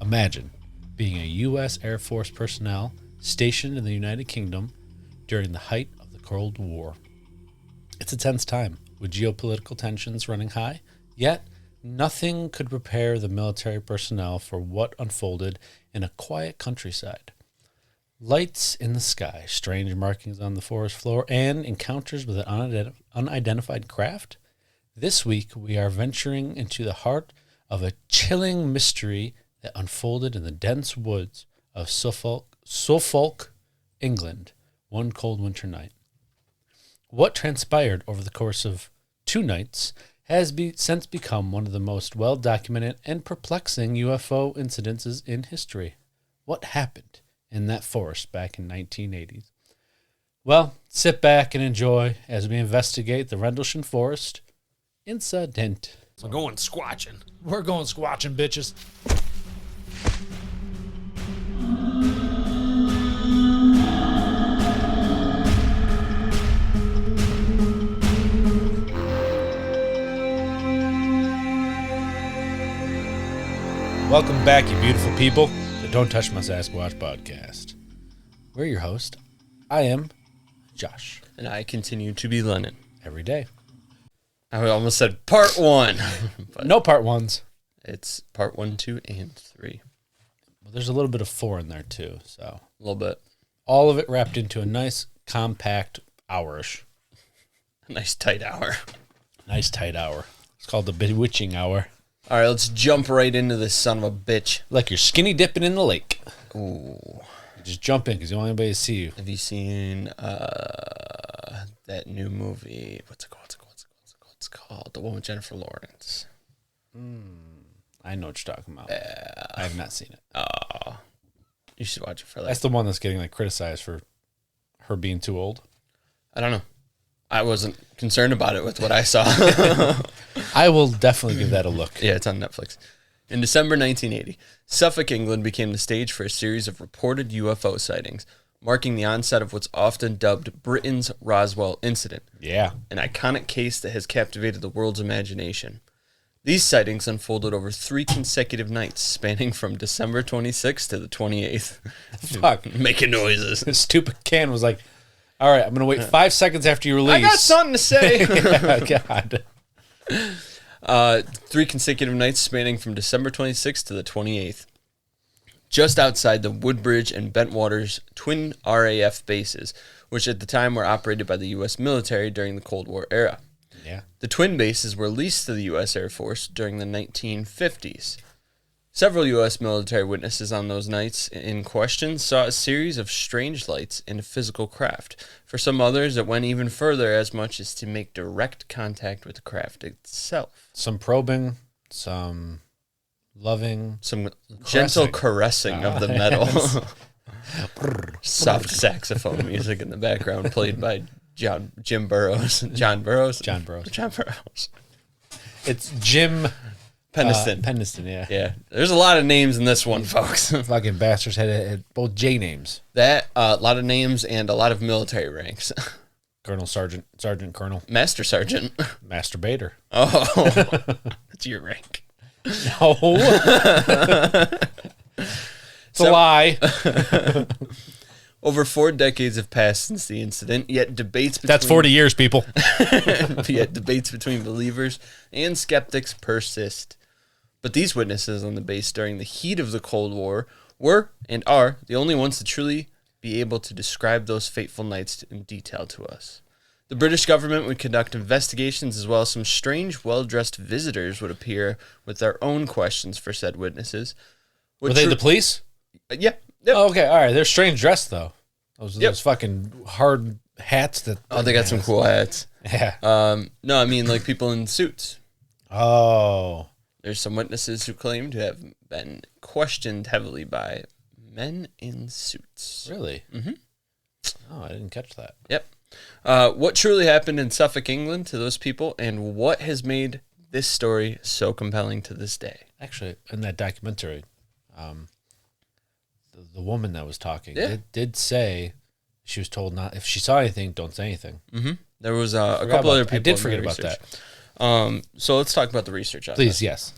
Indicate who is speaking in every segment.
Speaker 1: Imagine being a U.S. Air Force personnel stationed in the United Kingdom during the height of the Cold War. It's a tense time, with geopolitical tensions running high, yet nothing could prepare the military personnel for what unfolded in a quiet countryside. Lights in the sky, strange markings on the forest floor, and encounters with an unidentified craft. This week, we are venturing into the heart of a chilling mystery that unfolded in the dense woods of Suffolk, England, one cold winter night. What transpired over the course of 2 nights has since become one of the most well-documented and perplexing UFO incidences in history. What happened in that forest back in 1980s? Well, sit back and enjoy as we investigate the Rendlesham forest incident.
Speaker 2: We're going squatching.
Speaker 3: We're going squatching, bitches.
Speaker 1: Welcome back, you beautiful people, to Don't Touch My Sasquatch podcast. We're your host. I am Josh.
Speaker 2: And I continue to be Lennon.
Speaker 1: Every day.
Speaker 2: I almost said part 1. But
Speaker 1: No part 1s.
Speaker 2: it's part 1, 2, and 3.
Speaker 1: Well, there's a little bit of 4 in there, too. So
Speaker 2: A little bit.
Speaker 1: all of it wrapped into a nice, compact hour-ish.
Speaker 2: A nice tight hour.
Speaker 1: Nice, tight hour. It's called the bewitching hour.
Speaker 2: All right, let's jump right into this son of a bitch.
Speaker 1: Like you're skinny dipping in the lake.
Speaker 2: Ooh.
Speaker 1: Just jump in because you don't want anybody to see you.
Speaker 2: Have you seen that new movie? What's it called? It's called the one with Jennifer Lawrence.
Speaker 1: I know what you're talking about. I have not seen it.
Speaker 2: Oh, you should watch it for
Speaker 1: That's the one that's getting criticized for her being too old.
Speaker 2: I don't know. I wasn't concerned about it with what I saw.
Speaker 1: I will definitely give that a look.
Speaker 2: Yeah, it's on Netflix. In December 1980, Suffolk, England became the stage for a series of reported UFO sightings, marking the onset of what's often dubbed Britain's Roswell incident.
Speaker 1: Yeah.
Speaker 2: An iconic case that has captivated the world's imagination. These sightings unfolded over 3 consecutive nights, spanning from December 26th to the 28th.
Speaker 1: Fuck.
Speaker 2: Making noises.
Speaker 1: This stupid can was like, all right, I'm going to wait 5 seconds after you release.
Speaker 2: I got something to say.
Speaker 1: Yeah, God.
Speaker 2: 3 consecutive nights spanning from December 26th to the 28th. Just outside the Woodbridge and Bentwaters twin RAF bases, which at the time were operated by the U.S. military during the Cold War era.
Speaker 1: Yeah.
Speaker 2: The twin bases were leased to the U.S. Air Force during the 1950s. Several U.S. military witnesses on those nights in question saw a series of strange lights in a physical craft. For some others, it went even further, as much as to make direct contact with the craft itself.
Speaker 1: Some probing, some loving.
Speaker 2: Some gentle caressing of the metal. Soft saxophone music in the background played by John Burroughs.
Speaker 1: It's Jim
Speaker 2: Penniston.
Speaker 1: Penniston, yeah.
Speaker 2: Yeah. There's a lot of names in this one, folks.
Speaker 1: Fucking bastards had both J names.
Speaker 2: That, a lot of names and a lot of military ranks.
Speaker 1: Colonel, Sergeant, Colonel.
Speaker 2: Master Sergeant.
Speaker 1: Masturbator.
Speaker 2: Oh, that's your rank.
Speaker 1: No. It's a lie.
Speaker 2: Over 4 decades have passed since the incident, yet debates between...
Speaker 1: That's 40 years, people.
Speaker 2: Yet debates between believers and skeptics persist. But these witnesses on the base during the heat of the Cold War were, and are, the only ones to truly be able to describe those fateful nights in detail to us. The British government would conduct investigations, as well as some strange, well-dressed visitors would appear with their own questions for said witnesses.
Speaker 1: Were they the police?
Speaker 2: Yeah. Yep.
Speaker 1: Oh, okay, all right. They're strange dressed, though. Those fucking hard hats that...
Speaker 2: Oh, they got some cool hats.
Speaker 1: Yeah.
Speaker 2: No, I mean, like, people in suits.
Speaker 1: Oh.
Speaker 2: There's some witnesses who claim to have been questioned heavily by men in suits.
Speaker 1: Really?
Speaker 2: Mm-hmm.
Speaker 1: Oh, I didn't catch that.
Speaker 2: Yep. What truly happened in Suffolk, England to those people, and what has made this story so compelling to this day?
Speaker 1: Actually, in that documentary, the woman that was talking did say she was told not, if she saw anything, don't say anything.
Speaker 2: Mm-hmm. There was a couple other people.
Speaker 1: I did forget about that.
Speaker 2: So let's talk about the research on
Speaker 1: Please,
Speaker 2: this.
Speaker 1: yes.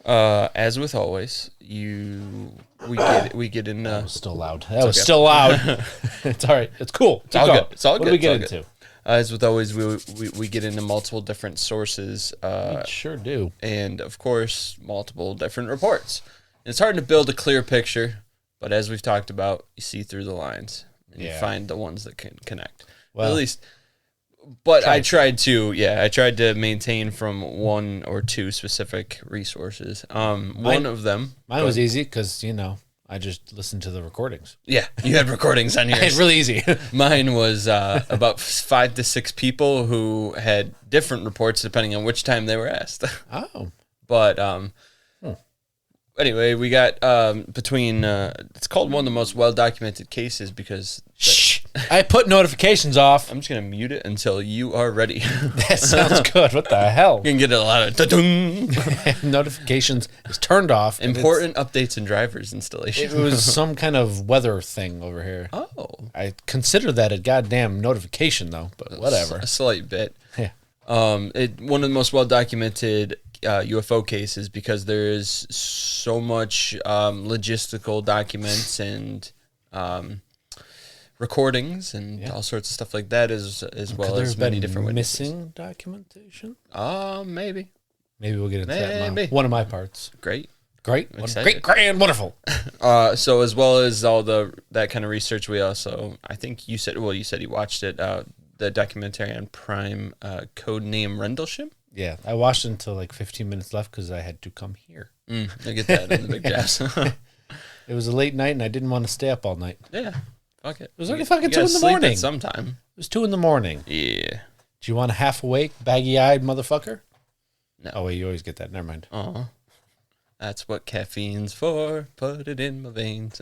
Speaker 2: As with always, we get in.
Speaker 1: That was still loud. That was still loud. It's all right. It's cool.
Speaker 2: It's all good. It's all
Speaker 1: what
Speaker 2: good.
Speaker 1: do we
Speaker 2: It's all
Speaker 1: get
Speaker 2: good.
Speaker 1: into?
Speaker 2: As with always, we get into multiple different sources.
Speaker 1: We sure do.
Speaker 2: And of course, multiple different reports. It's hard to build a clear picture, but as we've talked about, you see through the lines and you find the ones that can connect. Well, at least. But I tried to maintain from one or two specific resources. One of them.
Speaker 1: Mine was easy because, I just listened to the recordings.
Speaker 2: Yeah, you had recordings on yours.
Speaker 1: It's really easy.
Speaker 2: Mine was about 5 to 6 people who had different reports depending on which time they were asked.
Speaker 1: Oh.
Speaker 2: But anyway, we got between, it's called one of the most well-documented cases because...
Speaker 1: Shh. I put notifications off.
Speaker 2: I'm just going to mute it until you are ready.
Speaker 1: That sounds good. What the hell?
Speaker 2: You can get a lot of da-dung.
Speaker 1: Notifications is turned off.
Speaker 2: Important updates in drivers installation.
Speaker 1: It was some kind of weather thing over here.
Speaker 2: Oh.
Speaker 1: I consider that a goddamn notification, though, but whatever.
Speaker 2: A slight bit.
Speaker 1: Yeah.
Speaker 2: One of the most well-documented UFO cases because there is so much logistical documents and recordings and all sorts of stuff like that, as well as many different witnesses.
Speaker 1: Missing documentation?
Speaker 2: Maybe.
Speaker 1: Maybe we'll get into that. One of my parts.
Speaker 2: Great.
Speaker 1: Great, grand, wonderful.
Speaker 2: So as well as all that kind of research, we also, I think you said you watched it, the documentary on Prime, Codename Rendlesham.
Speaker 1: Yeah, I watched it until like 15 minutes left because I had to come here.
Speaker 2: I get that in the big jabs.
Speaker 1: It was a late night and I didn't want to stay up all night.
Speaker 2: Yeah. Fuck it.
Speaker 1: It was only fucking 2 in the morning.
Speaker 2: Sometime.
Speaker 1: It was 2 in the morning.
Speaker 2: Yeah.
Speaker 1: Do you want a half awake, baggy-eyed motherfucker?
Speaker 2: No.
Speaker 1: Oh, wait, you always get that. Never mind.
Speaker 2: That's what caffeine's for. Put it in my veins.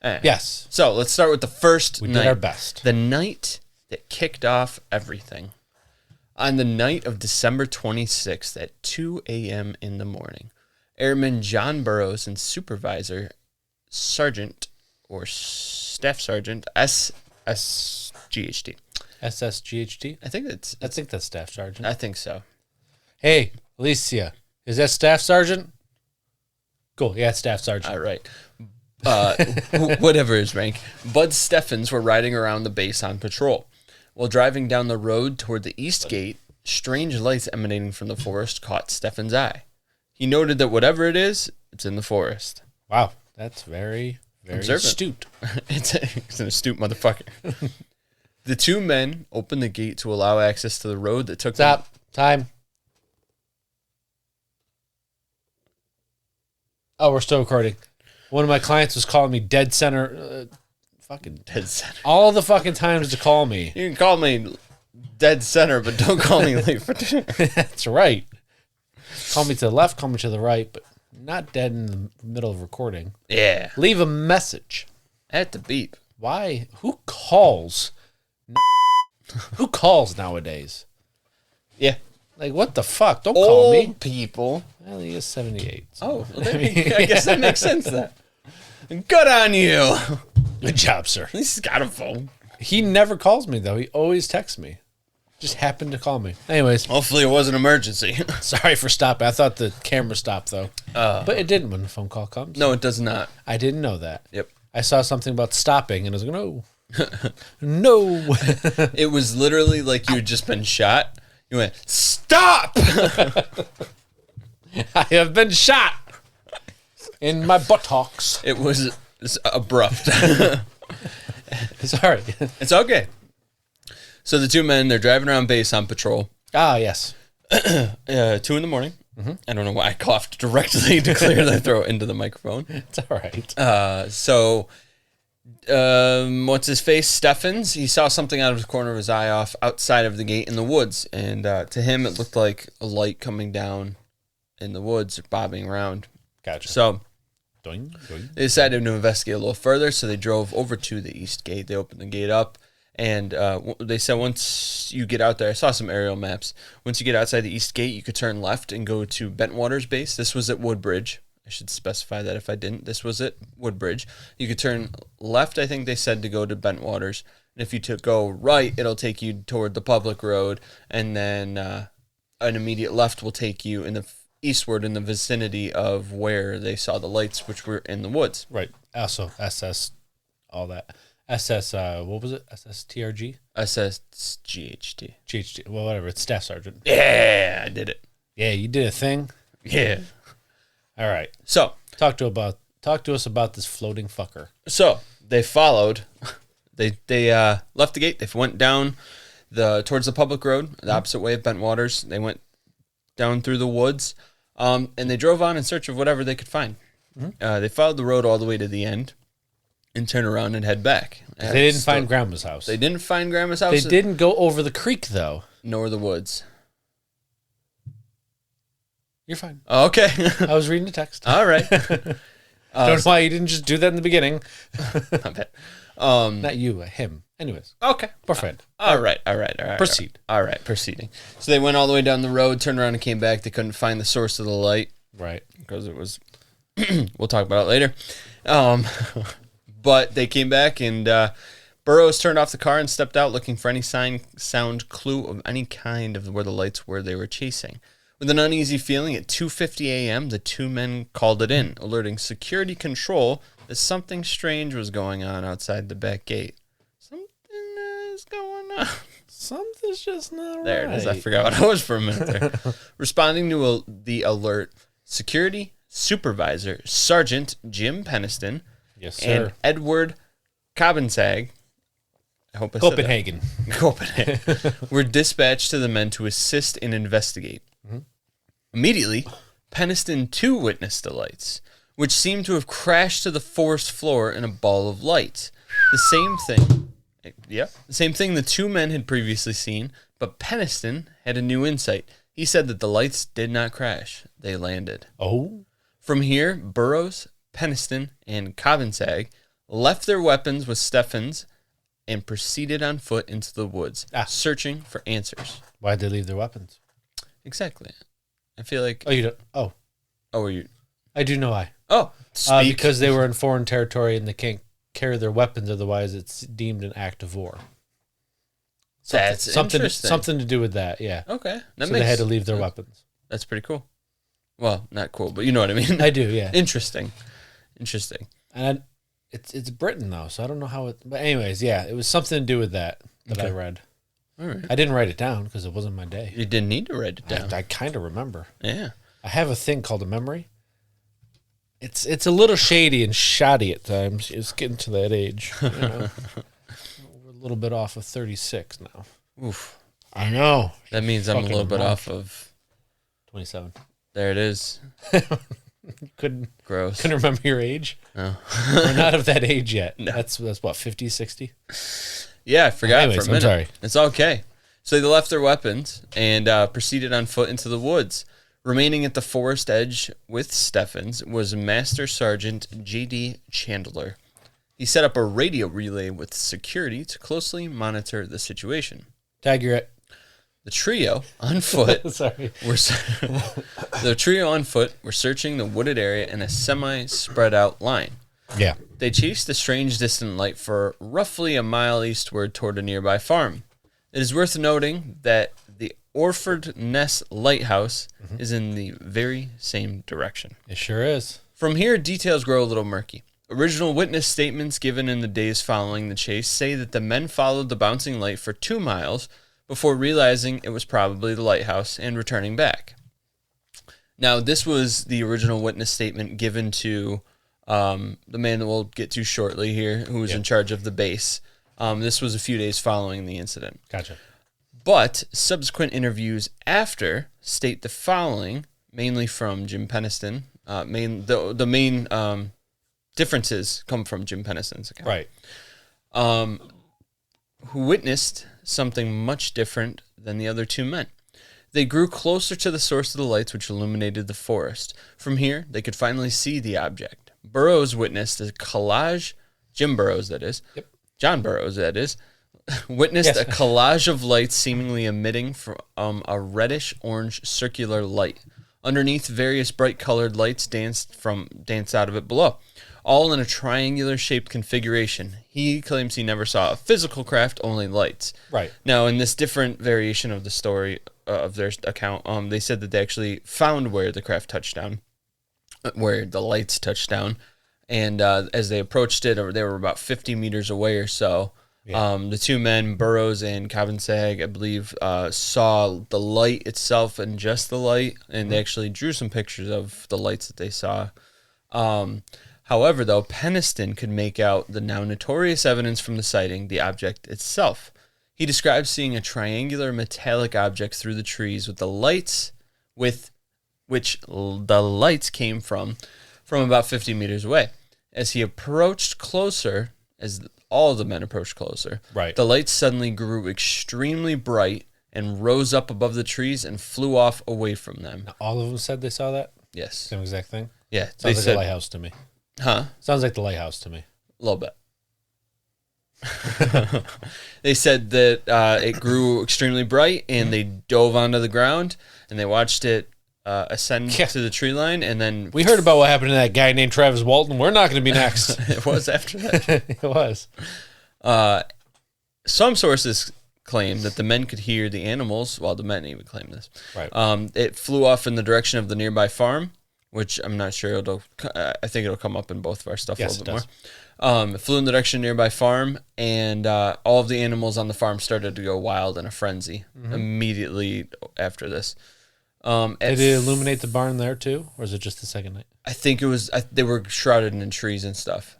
Speaker 1: Yes.
Speaker 2: So let's start with the first night.
Speaker 1: We did our best.
Speaker 2: The night that kicked off everything. On the night of December 26th at 2 a.m. in the morning, Airman John Burroughs and Supervisor Sergeant or Staff Sergeant SSGHT.
Speaker 1: SSGHT?
Speaker 2: I think that's
Speaker 1: Staff Sergeant.
Speaker 2: I think so.
Speaker 1: Hey, Alicia, is that Staff Sergeant? Cool. Yeah, it's Staff Sergeant.
Speaker 2: All right. Whatever his rank. Bud Steffens were riding around the base on patrol. While driving down the road toward the east gate, strange lights emanating from the forest caught Steffens' eye. He noted that whatever it is, it's in the forest.
Speaker 1: Wow, that's very, very astute.
Speaker 2: It's an astute motherfucker. The two men opened the gate to allow access to the road that took them.
Speaker 1: Time. Oh, we're still recording. One of my clients was calling me dead center. Fucking
Speaker 2: Dead center.
Speaker 1: all the fucking times to call me.
Speaker 2: You can call me dead center, but don't call me late for dinner.
Speaker 1: That's right. Call me to the left, call me to the right, but not dead in the middle of recording.
Speaker 2: Yeah.
Speaker 1: Leave a message.
Speaker 2: At the beep.
Speaker 1: Why? Who calls? Who calls nowadays?
Speaker 2: Yeah.
Speaker 1: Like, what the fuck? Don't call me.
Speaker 2: Old people.
Speaker 1: Well, he is 78. So.
Speaker 2: Oh, well, I guess that makes sense then. Good on you.
Speaker 1: Good job, sir.
Speaker 2: He's got a phone.
Speaker 1: He never calls me, though. He always texts me. Just happened to call me. Anyways.
Speaker 2: Hopefully it was an emergency.
Speaker 1: Sorry for stopping. I thought the camera stopped, though. But it didn't when the phone call comes.
Speaker 2: No, it does not.
Speaker 1: I didn't know that.
Speaker 2: Yep.
Speaker 1: I saw something about stopping, and I was like, no. No.
Speaker 2: It was literally like you had just been shot. You went, stop!
Speaker 1: I have been shot in my buttocks.
Speaker 2: It was abrupt.
Speaker 1: Sorry.
Speaker 2: It's okay. So the two men, they're driving around base on patrol.
Speaker 1: Ah, yes.
Speaker 2: 2 in the morning. Mm-hmm. I don't know why I coughed directly to clear the throat into the microphone.
Speaker 1: It's all right.
Speaker 2: What's his face? Steffens. He saw something out of the corner of his eye outside of the gate in the woods. And to him, it looked like a light coming down in the woods, bobbing around.
Speaker 1: Gotcha.
Speaker 2: So
Speaker 1: Doing.
Speaker 2: they decided to investigate a little further. So they drove over to the east gate. They opened the gate up. And they said once you get out there, I saw some aerial maps. Once you get outside the east gate, you could turn left and go to Bentwater's base. This was at Woodbridge. I should specify that if I didn't. This was at Woodbridge. You could turn left, I think they said, to go to Bentwaters. And if you go right, it'll take you toward the public road. And then an immediate left will take you in the eastward in the vicinity of where they saw the lights, which were in the woods.
Speaker 1: Right. Also, SS, all that. SS, what was it? SSTRG?
Speaker 2: SSGHT.
Speaker 1: GHT. Well, whatever. It's Staff Sergeant.
Speaker 2: Yeah, I did it.
Speaker 1: Yeah, you did a thing.
Speaker 2: Yeah.
Speaker 1: All right.
Speaker 2: So
Speaker 1: Talk to us about this floating fucker.
Speaker 2: So they followed. They left the gate. They went down towards the public road, the opposite way of Bentwaters. They went down through the woods, and they drove on in search of whatever they could find. They followed the road all the way to the end, and turn around and head back.
Speaker 1: They didn't find Grandma's house.
Speaker 2: They didn't find Grandma's house.
Speaker 1: They didn't go over the creek though.
Speaker 2: Nor the woods.
Speaker 1: You're fine.
Speaker 2: Oh, okay.
Speaker 1: I was reading the text.
Speaker 2: All right.
Speaker 1: Don't know why you didn't just do that in the beginning.
Speaker 2: Not bad.
Speaker 1: Not you, him. Anyways,
Speaker 2: Okay.
Speaker 1: perfect.
Speaker 2: All right.
Speaker 1: Proceed.
Speaker 2: All right, proceeding. So they went all the way down the road, turned around and came back. They couldn't find the source of the light
Speaker 1: Right.
Speaker 2: because it was, we'll talk about it later. But they came back and Burroughs turned off the car and stepped out looking for any sound, clue of any kind of where the lights were they were chasing. With an uneasy feeling, at 2:50 a.m., the two men called it in, alerting security control that something strange was going on outside the back gate. Something is going on.
Speaker 1: Something's just not
Speaker 2: There
Speaker 1: right.
Speaker 2: it is. I forgot what it was for a minute there. Responding to the alert, security supervisor Sergeant Jim Peniston
Speaker 1: Yes,
Speaker 2: and
Speaker 1: sir.
Speaker 2: Edward Cobbensag, I hope I said that. Copenhagen, were dispatched to the men to assist and investigate. Immediately, Peniston too witnessed the lights, which seemed to have crashed to the forest floor in a ball of light. The same thing the two men had previously seen, but Peniston had a new insight. He said that the lights did not crash; they landed.
Speaker 1: Oh,
Speaker 2: From here, Burroughs, Peniston, and Cobbensag left their weapons with Steffens and proceeded on foot into the woods, searching for answers.
Speaker 1: why'd they leave their weapons?
Speaker 2: Exactly. I feel like.
Speaker 1: Oh, you don't. Oh,
Speaker 2: Oh, are you?
Speaker 1: I do know why.
Speaker 2: Oh, speak.
Speaker 1: Because they were in foreign territory and they can't carry their weapons, otherwise it's deemed an act of war.
Speaker 2: That's interesting.
Speaker 1: Something to do with that, yeah.
Speaker 2: Okay,
Speaker 1: So they had to leave their weapons.
Speaker 2: That's pretty cool. Well, not cool, but you know what I mean.
Speaker 1: I do, yeah.
Speaker 2: Interesting.
Speaker 1: And it's Britain though, so I don't know how it. But anyways, yeah, it was something to do with that I read.
Speaker 2: All right.
Speaker 1: I didn't write it down because it wasn't my day.
Speaker 2: You didn't need to write it down.
Speaker 1: I kind of remember.
Speaker 2: Yeah.
Speaker 1: I have a thing called a memory. It's a little shady and shoddy at times. It's getting to that age. You know? We're a little bit off of 36 now.
Speaker 2: Oof.
Speaker 1: I know.
Speaker 2: That means I'm a little bit off of.
Speaker 1: 27.
Speaker 2: There it is.
Speaker 1: Couldn't
Speaker 2: Gross.
Speaker 1: remember your age.
Speaker 2: No.
Speaker 1: We're not of that age yet.
Speaker 2: No.
Speaker 1: That's what, 50, 60?
Speaker 2: Yeah, I forgot
Speaker 1: Anyways,
Speaker 2: for a minute.
Speaker 1: I'm sorry.
Speaker 2: It's okay. So they left their weapons and proceeded on foot into the woods. Remaining at the forest edge with Steffens was Master Sergeant J.D. Chandler. He set up a radio relay with security to closely monitor the situation.
Speaker 1: Tag, you're at.
Speaker 2: The trio on foot
Speaker 1: Sorry.
Speaker 2: were searching the wooded area in a semi-spread out line.
Speaker 1: Yeah.
Speaker 2: They chased the strange distant light for roughly a mile eastward toward a nearby farm. It is worth noting that the Orford Ness Lighthouse is in the very same direction.
Speaker 1: It sure is.
Speaker 2: From here, details grow a little murky. Original witness statements given in the days following the chase say that the men followed the bouncing light for 2 miles before realizing it was probably the lighthouse and returning back. Now, this was the original witness statement given to the man that we'll get to shortly here, who was in charge of the base. This was a few days following the incident.
Speaker 1: Gotcha.
Speaker 2: But subsequent interviews after state the following, mainly from Jim Peniston. The main differences come from Jim Peniston's account.
Speaker 1: Right.
Speaker 2: Who witnessed something much different than the other two men. They grew closer to the source of the lights which illuminated the forest. From here, they could finally see the object. Burroughs witnessed a collage, Jim Burroughs, that is.
Speaker 1: Yep.
Speaker 2: John Burroughs, that is. Witnessed a collage of lights seemingly emitting from a reddish-orange circular light. Underneath, various bright-colored lights danced out of it below, all in a triangular-shaped configuration. He claims he never saw a physical craft, only lights.
Speaker 1: Right.
Speaker 2: Now, in this different variation of the story, of their account, they said that they actually found where the craft touched down, where the lights touched down, and as they approached it, they were about 50 meters away or so. Yeah. The two men, Burroughs and Cavansag, I believe, saw the light itself and just the light, and they actually drew some pictures of the lights that they saw. However, though, Peniston could make out the now notorious evidence from the sighting, the object itself. He describes seeing a triangular metallic object through the trees with the lights, with which the lights came from about 50 meters away. As he approached closer, as all of the men approached closer,
Speaker 1: right,
Speaker 2: the lights suddenly grew extremely bright and rose up above the trees and flew off away from them.
Speaker 1: Now, all of them said they saw that?
Speaker 2: Yes.
Speaker 1: Same exact thing?
Speaker 2: Yeah.
Speaker 1: Sounds like the lighthouse to me.
Speaker 2: Huh?
Speaker 1: Sounds like the lighthouse to me.
Speaker 2: A little bit. They said that it grew extremely bright, and they dove onto the ground, and they watched it ascend to the tree line, and then...
Speaker 1: We heard about what happened to that guy named Travis Walton. We're not going to be next.
Speaker 2: It was after that.
Speaker 1: It was.
Speaker 2: Some sources claim that the men could hear the animals, well, the men even claim this.
Speaker 1: Right.
Speaker 2: It flew off in the direction of the nearby farm, which I'm not sure I think it'll come up in both of our stuff a little bit more. It flew in the direction of nearby farm, and all of the animals on the farm started to go wild in a frenzy immediately after this.
Speaker 1: Did it illuminate the barn there too, or is it just the second night?
Speaker 2: I think it was. They were shrouded in trees and stuff.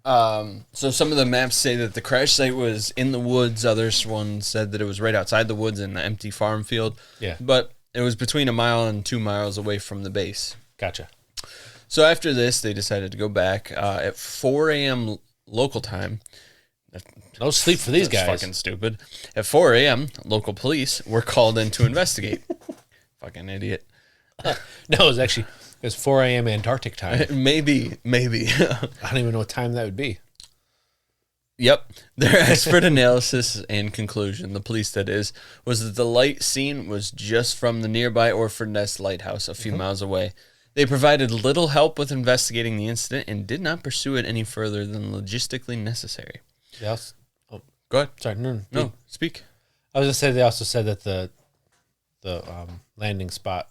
Speaker 2: So some of the maps say that the crash site was in the woods. Others one said that it was right outside the woods in the empty farm field.
Speaker 1: Yeah,
Speaker 2: but it was between 1 mile and 2 miles away from the base.
Speaker 1: Gotcha.
Speaker 2: So after this, they decided to go back at 4 a.m. local time.
Speaker 1: No sleep for these guys.
Speaker 2: Fucking stupid. At 4 a.m., local police were called in to investigate. Fucking idiot.
Speaker 1: No, it was 4 a.m. Antarctic time.
Speaker 2: Maybe.
Speaker 1: I don't even know what time that would be.
Speaker 2: Yep. Their expert analysis and conclusion, the police that is, was that the light seen was just from the nearby Orford Nest Lighthouse a few miles away. They provided little help with investigating the incident and did not pursue it any further than logistically necessary.
Speaker 1: Yes. Oh,
Speaker 2: go ahead.
Speaker 1: Sorry,
Speaker 2: no, speak.
Speaker 1: I was going to say they also said that the landing spot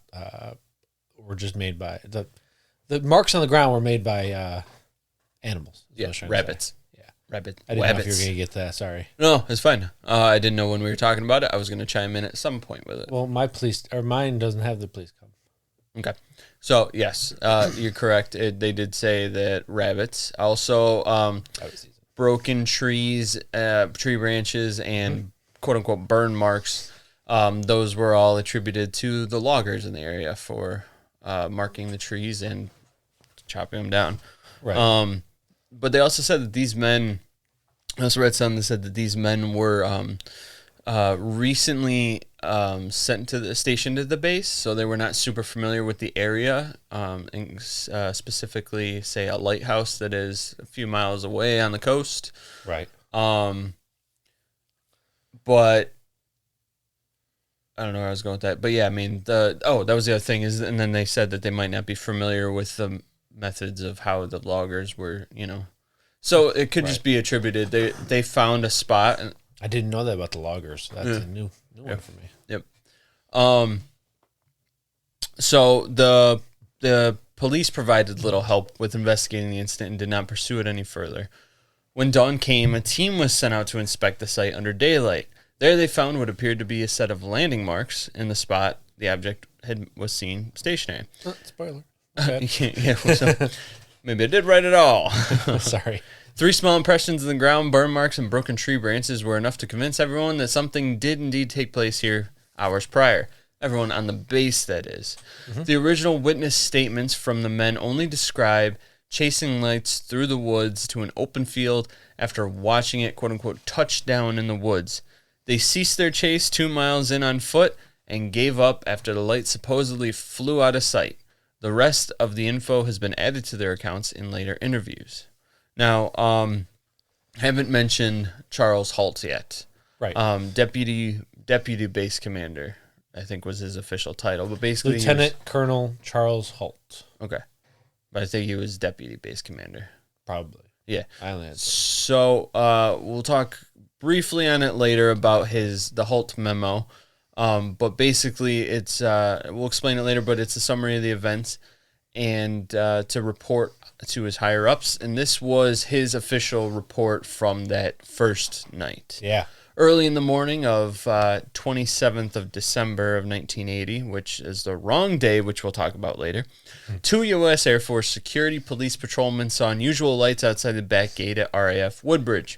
Speaker 1: were just made by the marks on the ground were made by animals.
Speaker 2: Yeah, rabbits.
Speaker 1: Yeah,
Speaker 2: rabbit.
Speaker 1: I didn't know if you were going to get that. Sorry.
Speaker 2: No, it's fine. I didn't know when we were talking about it. I was going to chime in at some point with it.
Speaker 1: Well, mine doesn't have the police come.
Speaker 2: Okay. So, yes, you're correct. They did say that rabbits. Also, broken trees, tree branches, and quote-unquote burn marks, those were all attributed to the loggers in the area for marking the trees and chopping them down.
Speaker 1: Right.
Speaker 2: But they also said that these men, I also read something that said that these men were recently sent to the station to the base, so they were not super familiar with the area, and specifically, say, a lighthouse that is a few miles away on the coast.
Speaker 1: Right.
Speaker 2: But I don't know where I was going with that. But yeah, I mean, that was the other thing is, and then they said that they might not be familiar with the methods of how the loggers were, so it could just be attributed. They found a spot, and
Speaker 1: I didn't know that about the loggers. That's a new one for me.
Speaker 2: Yep. So the police provided little help with investigating the incident and did not pursue it any further. When dawn came, a team was sent out to inspect the site under daylight. There they found what appeared to be a set of landing marks in the spot the object was seen stationary.
Speaker 1: Spoiler.
Speaker 2: Yeah, so maybe I did write it all.
Speaker 1: Sorry.
Speaker 2: 3 small impressions in the ground, burn marks, and broken tree branches were enough to convince everyone that something did indeed take place here hours prior. Everyone on the base, that is. Mm-hmm. The original witness statements from the men only describe chasing lights through the woods to an open field after watching it, quote-unquote, touch down in the woods. They ceased their chase 2 miles in on foot and gave up after the light supposedly flew out of sight. The rest of the info has been added to their accounts in later interviews. Now, I haven't mentioned Charles Halt yet.
Speaker 1: Right.
Speaker 2: Deputy Base Commander, I think was his official title. But basically,
Speaker 1: Lieutenant Colonel Charles Halt.
Speaker 2: Okay. But I think he was Deputy Base Commander.
Speaker 1: Probably.
Speaker 2: Yeah.
Speaker 1: I only had
Speaker 2: so we'll talk briefly on it later about the Halt memo. But basically, it's we'll explain it later, but it's a summary of the events and to report to his higher-ups. And this was his official report from that first night.
Speaker 1: Yeah.
Speaker 2: Early in the morning of 27th of December of 1980, which is the wrong day, which we'll talk about later, 2 U.S. Air Force security police patrolmen saw unusual lights outside the back gate at RAF Woodbridge.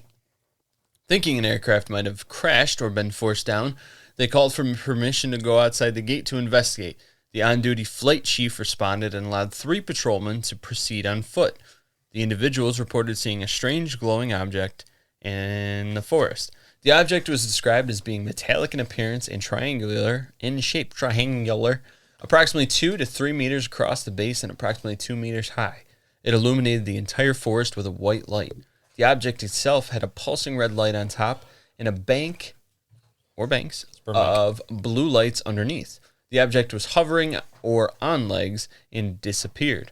Speaker 2: Thinking an aircraft might have crashed or been forced down, they called for permission to go outside the gate to investigate. The on-duty flight chief responded and allowed 3 patrolmen to proceed on foot. The individuals reported seeing a strange glowing object in the forest. The object was described as being metallic in appearance and triangular in shape, approximately 2 to 3 meters across the base and approximately 2 meters high. It illuminated the entire forest with a white light. The object itself had a pulsing red light on top and a bank or banks of blue lights underneath. The object was hovering or on legs and disappeared.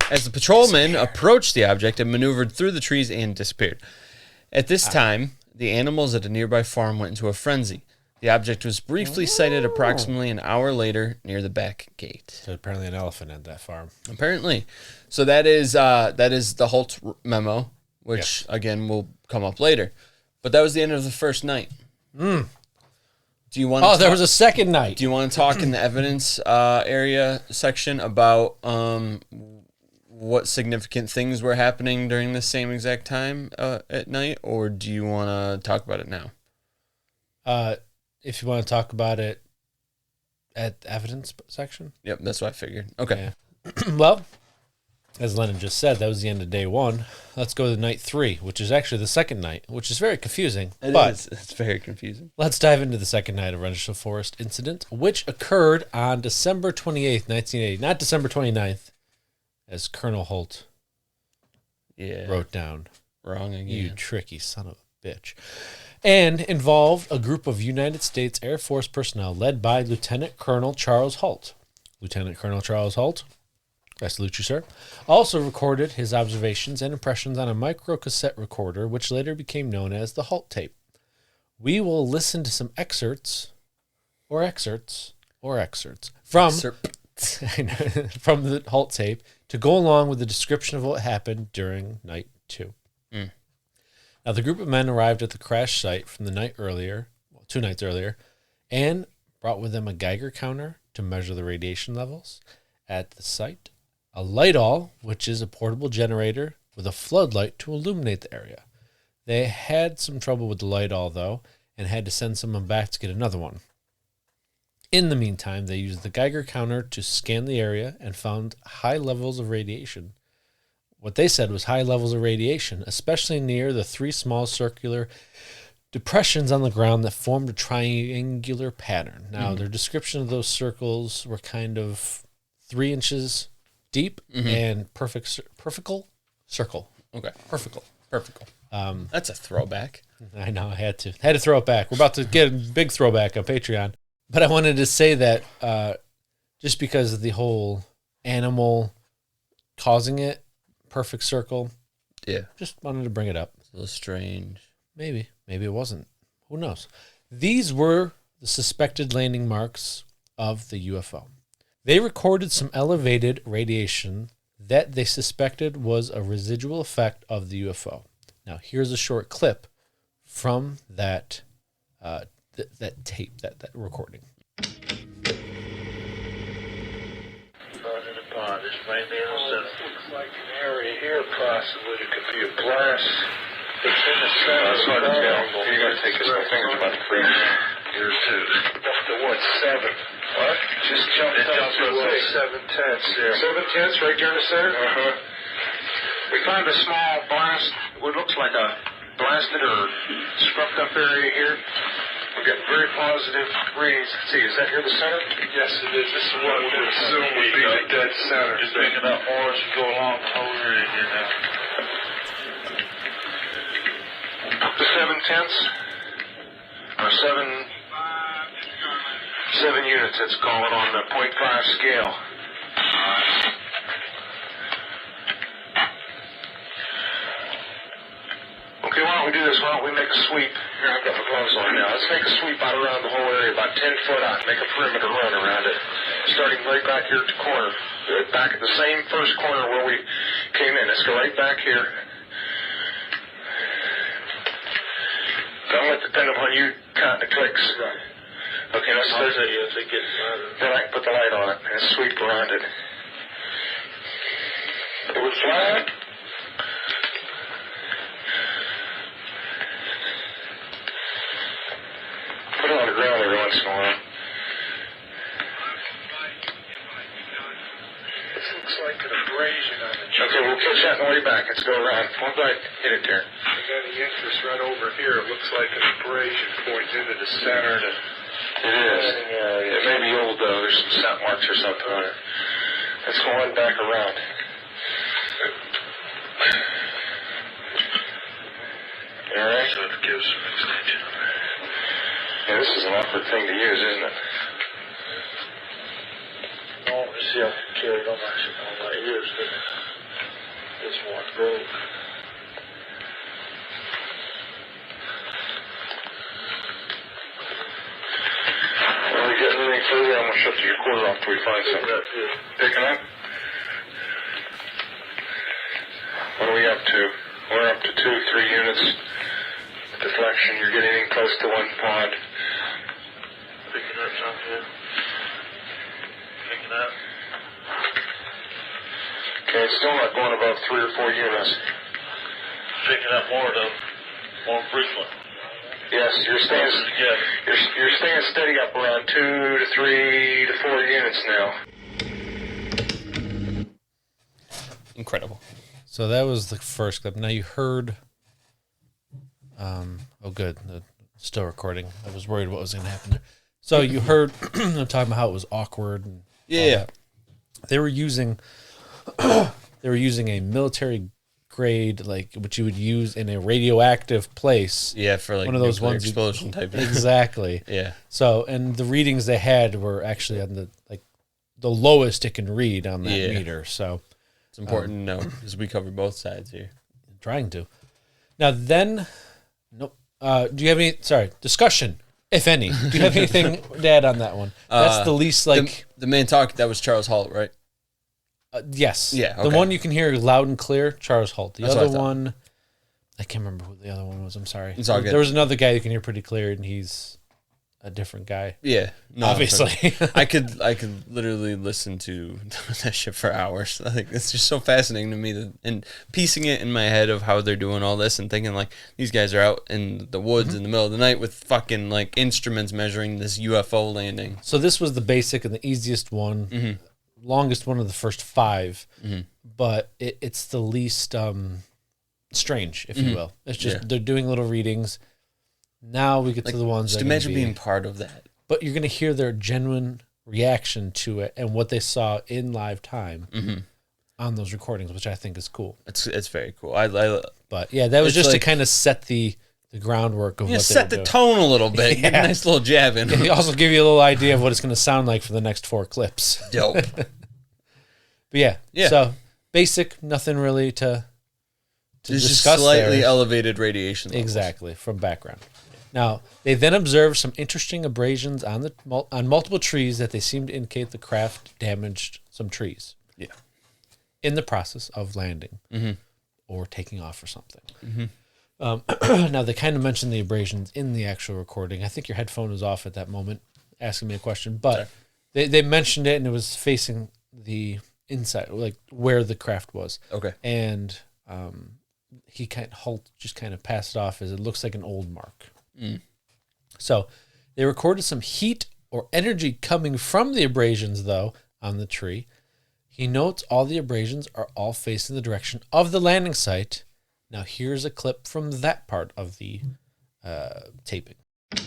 Speaker 2: As the patrolmen approached the object, it maneuvered through the trees and disappeared. At this time, the animals at a nearby farm went into a frenzy. The object was briefly sighted approximately an hour later near the back gate.
Speaker 1: So apparently an elephant at that farm.
Speaker 2: Apparently. So that is the Halt memo, which, again, will come up later. But that was the end of the first night. Do you want?
Speaker 1: Oh, there was a second night.
Speaker 2: Do you want to talk in the evidence area section about what significant things were happening during the same exact time at night, or do you want to talk about it now?
Speaker 1: If you want to talk about it at the evidence section.
Speaker 2: Yep, that's what I figured. Okay.
Speaker 1: Yeah. Well, as Lennon just said, that was the end of day 1. Let's go to night 3, which is actually the second night, which is very confusing.
Speaker 2: It's very confusing.
Speaker 1: Let's dive into the second night of Rendlesham Forest incident, which occurred on December 28th, 1980, not December 29th, as Colonel Holt wrote down.
Speaker 2: Wrong again.
Speaker 1: You tricky son of a bitch. And involved a group of United States Air Force personnel led by Lieutenant Colonel Charles Halt. Lieutenant Colonel Charles Halt, I salute you, sir, also recorded his observations and impressions on a microcassette recorder, which later became known as the Halt tape. We will listen to some excerpts from the Halt tape to go along with the description of what happened during night 2. Now, the group of men arrived at the crash site from the night earlier, 2 nights earlier, and brought with them a Geiger counter to measure the radiation levels at the site, a light-all, which is a portable generator with a floodlight to illuminate the area. They had some trouble with the light-all, though, and had to send someone back to get another one. In the meantime, they used the Geiger counter to scan the area and found high levels of radiation. What they said was high levels of radiation, especially near the 3 small circular depressions on the ground that formed a triangular pattern. Now, their description of those circles were kind of 3 inches deep and perfect circle.
Speaker 2: Okay.
Speaker 1: Perfect.
Speaker 2: That's a throwback.
Speaker 1: I know, I had to throw it back. We're about to get a big throwback on Patreon. But I wanted to say that just because of the whole animal causing it, perfect circle.
Speaker 2: Yeah.
Speaker 1: Just wanted to bring it up.
Speaker 2: It's a little strange.
Speaker 1: Maybe it wasn't. Who knows? These were the suspected landing marks of the UFO. They recorded some elevated radiation that they suspected was a residual effect of the UFO. Now, here's a short clip from that that tape, that recording.
Speaker 4: This may be looks like an area here, possibly. It could be a blast. It's in the center. That's hard to tell. You're going to take his fingers about to freeze. Here, too. Up to what, 7? What? Just jumped up to 7/10 there. 7/10 right there in the center? Uh-huh. We found a small blast, what looks like a blasted or scrubbed up area here. We're getting very positive readings. Let's see, is that here the center? Yes, it is. This is what we would assume would be the dead center. Just picking up more as you go along the whole area here now. Up to 7/10 or 7 units. Let's call it on the 0.5 scale. Okay, why don't we do this? Why don't we make a sweep? Here, I've got my gloves on now. Let's make a sweep out around the whole area, about 10 foot out. Make a perimeter run around it. Starting right back here at the corner. Back at the same first corner where we came in. Let's go right back here. Don't let it depend upon you counting the clicks. Okay, let's start it. Then I can put the light on it and sweep around it. It was flat. Put it on the ground every once in a while. This looks like an abrasion on the chest. Okay, we'll catch that on the way back. Let's go around. Once I hit it there. And then the interest right over here, it looks like an abrasion points into the center. It is. It may be old, though. There's some scent marks or something on it. Let's go on back around. All right. So it gives some extension. Yeah, this is an awkward thing to use, isn't it? No, you see, I can carry it on my ears, but this one broke. When we get anything further, I'm going to shut your quarter off till we find something. Picking up? What are we up to? We're up to 2-3 units. Deflection, you're getting in close to one pod. Picking up something. Picking up. Okay, it's still not going above 3 or 4 units. Picking up more of them, more frequent. Yes, you're staying steady up around 2 to 3 to 4 units now.
Speaker 2: Incredible.
Speaker 1: So that was the first clip. Now you heard. Oh, good. Still recording. I was worried what was going to happen there. So you heard them talking about how it was awkward. And
Speaker 2: Yeah.
Speaker 1: They were using a military grade, like what you would use in a radioactive place.
Speaker 2: Yeah, for like
Speaker 1: one of those ones
Speaker 2: explosion type.
Speaker 1: Exactly.
Speaker 2: Yeah.
Speaker 1: So, and the readings they had were actually on the lowest it can read on that meter. So
Speaker 2: it's important to know because we cover both sides here.
Speaker 1: Trying to. Now then, nope. Do you have any? Sorry, discussion, if any. Do you have anything to add on that one? That's the least like
Speaker 2: the man talk. That was Charles Halt, right?
Speaker 1: Yes.
Speaker 2: Yeah.
Speaker 1: The
Speaker 2: Okay.
Speaker 1: one you can hear loud and clear, Charles Halt. The
Speaker 2: That's what I
Speaker 1: other
Speaker 2: thought.
Speaker 1: one, I can't remember who the other one was. I'm sorry.
Speaker 2: It's all good.
Speaker 1: There was another guy you can hear pretty clear, and he's a different guy.
Speaker 2: Yeah. No,
Speaker 1: Obviously.
Speaker 2: I could literally listen to that shit for hours. Like it's just so fascinating to me and piecing it in my head of how they're doing all this and thinking like these guys are out in the woods in the middle of the night with fucking like instruments measuring this UFO landing.
Speaker 1: So this was the basic and the easiest one, longest one of the first 5, but it's the least strange, if you will. It's just they're doing little readings. Now we get to the ones.
Speaker 2: Just
Speaker 1: that
Speaker 2: imagine being part of that.
Speaker 1: But you're going to hear their genuine reaction to it and what they saw in live time on those recordings, which I think is cool.
Speaker 2: It's very cool.
Speaker 1: But yeah, that was just
Speaker 2: like,
Speaker 1: to kind of set the groundwork of what they
Speaker 2: set
Speaker 1: were
Speaker 2: the
Speaker 1: doing.
Speaker 2: tone a little bit. Get a
Speaker 1: Yeah.
Speaker 2: nice little jab in.
Speaker 1: And also give you a little idea of what it's going to sound like for the next 4 clips.
Speaker 2: Dope.
Speaker 1: But yeah. So basic, nothing really to
Speaker 2: There's just
Speaker 1: discuss
Speaker 2: slightly
Speaker 1: there.
Speaker 2: elevated radiation levels.
Speaker 1: Exactly, from background. Now, they then observed some interesting abrasions on multiple trees that they seemed to indicate the craft damaged some trees.
Speaker 2: Yeah.
Speaker 1: In the process of landing or taking off or something. Now, they kind of mentioned the abrasions in the actual recording. I think your headphone was off at that moment asking me a question, but they mentioned it and it was facing the inside, like where the craft was.
Speaker 2: Okay.
Speaker 1: And Halt just kind of passed it off as it looks like an old mark. So they recorded some heat or energy coming from the abrasions, though, on the tree. He notes all the abrasions are all facing the direction of the landing site. Now here's a clip from that part of the taping.
Speaker 4: Okay,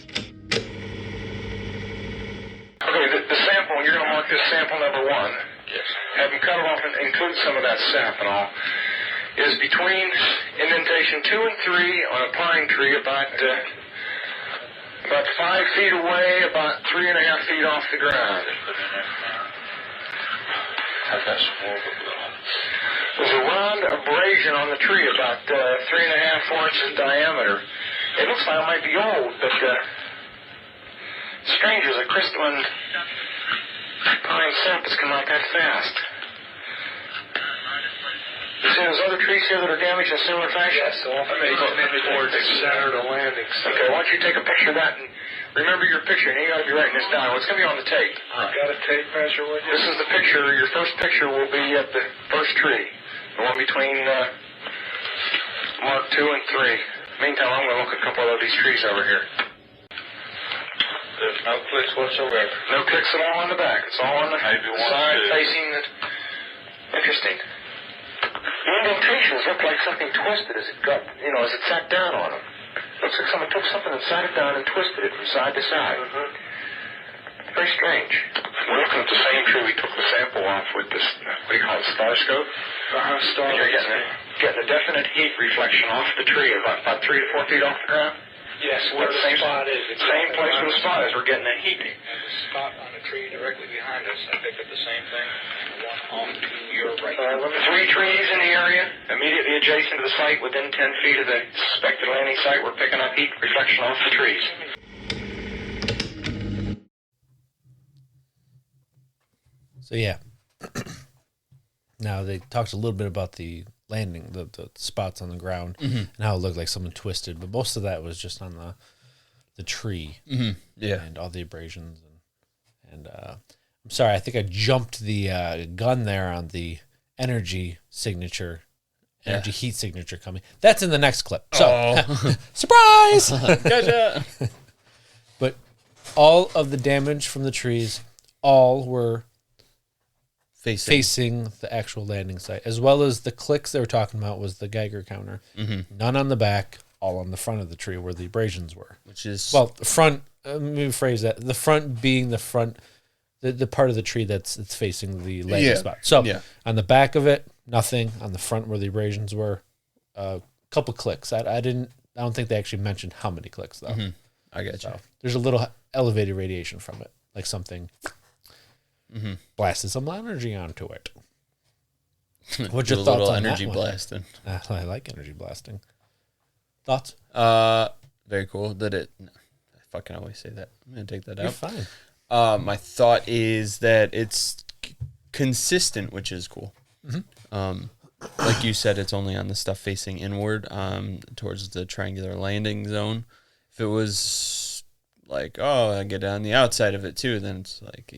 Speaker 4: the sample, you're going to mark this sample number 1. Yes. Have them cut it off and include some of that sap and all. Is between indentation 2 and 3 on a pine tree about 5 feet away, about 3.5 feet off the ground. There's a round abrasion on the tree about 3.5, 4 inches diameter. It looks like it might be old, but strange as a crystalline pine sap has come out that fast. You see those other trees here that are damaged in similar fashion?
Speaker 5: Yes, all facing in towards the center of the landing site.
Speaker 4: Okay, why don't you take a picture of that and remember your picture, and you got to be writing this down. It's going to be on the tape.
Speaker 5: Got a tape measure with you?
Speaker 4: This is the picture. Your first picture will be at the first tree, the one between Mark 2 and 3. Meantime, I'm going to look at a couple of these trees over here.
Speaker 5: There's no clicks whatsoever.
Speaker 4: No clicks at all on the back. It's all on the side facing the... Interesting. The indentations look like something twisted as it got, as it sat down on them. Looks like someone took something and sat it down and twisted it from side to side. Very strange. We're looking at the same tree we took the sample off with this, what do you call it, starscope?
Speaker 5: Star.
Speaker 4: You're getting a definite heat reflection off the tree, about 3 to 4 feet off the ground.
Speaker 5: Yes, where the spot is.
Speaker 4: Same place where the spot is. We're getting a heat.
Speaker 5: And the spot on the tree directly behind us, I picked up the same thing. The one off to your right.
Speaker 4: 3 trees in the area, immediately adjacent to the site, within 10 feet of the suspected landing site. We're picking up heat reflection off the trees.
Speaker 1: So yeah. Now they talked a little bit about the landing, the spots on the ground, and how it looked like someone twisted, but most of that was just on the tree, and all the abrasions, and I'm sorry, I think I jumped the gun there on the energy heat signature coming. That's in the next clip. So surprise!
Speaker 2: Gotcha.
Speaker 1: But all of the damage from the trees, all were facing the actual landing site, as well as the clicks they were talking about was the Geiger counter. None on the back, all on the front of the tree where the abrasions were.
Speaker 2: Which is...
Speaker 1: Well, the front, let me rephrase that. The front being the front, the part of the tree that's facing the landing spot. So on the back of it, nothing. On the front where the abrasions were, a couple clicks. I don't think they actually mentioned how many clicks, though.
Speaker 2: I got you.
Speaker 1: So there's a little elevated radiation from it, like something... blasted some energy onto it. What's your thoughts on
Speaker 2: energy
Speaker 1: that one?
Speaker 2: blasting?
Speaker 1: I like energy blasting. Thoughts?
Speaker 2: Very cool. I fucking always say that. I'm gonna take that
Speaker 1: You're
Speaker 2: out.
Speaker 1: fine.
Speaker 2: My thought is that it's consistent, which is cool. Like you said, it's only on the stuff facing inward, towards the triangular landing zone. If it was like, I get on the outside of it too, then it's like,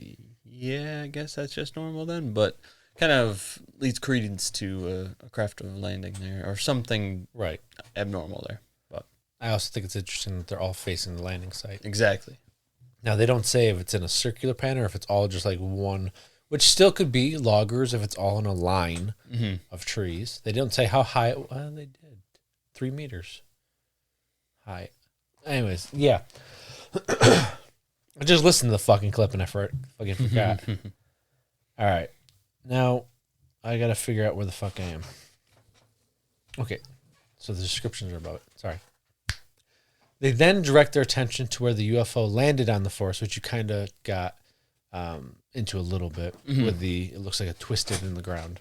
Speaker 2: yeah, I guess that's just normal then. But kind of leads credence to a craft of landing there, or something abnormal there. But
Speaker 1: I also think it's interesting that they're all facing the landing site.
Speaker 2: Exactly.
Speaker 1: Now, they don't say if it's in a circular pattern or if it's all just like one, which still could be loggers if it's all in a line of trees. They don't say how high. Well, they did. 3 meters high. Anyways, yeah. I just listened to the fucking clip and I fucking forgot. All right. Now, I got to figure out where the fuck I am. Okay. So the descriptions are about it. Sorry. They then direct their attention to where the UFO landed on the forest, which you kind of got into a little bit with it looks like it twisted in the ground.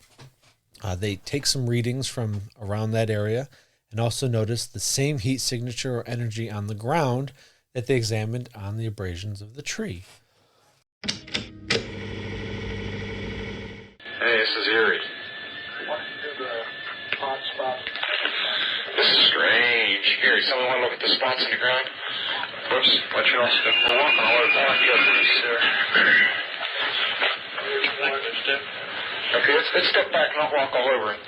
Speaker 1: They take some readings from around that area and also notice the same heat signature or energy on the ground that they examined on the abrasions of the tree.
Speaker 4: Hey, this is Erie. This is strange. Erie, someone want to look at the spots in the ground? Whoops, watch your nose. We're walking all over. Sir. Okay, let's step back and not walk all over it.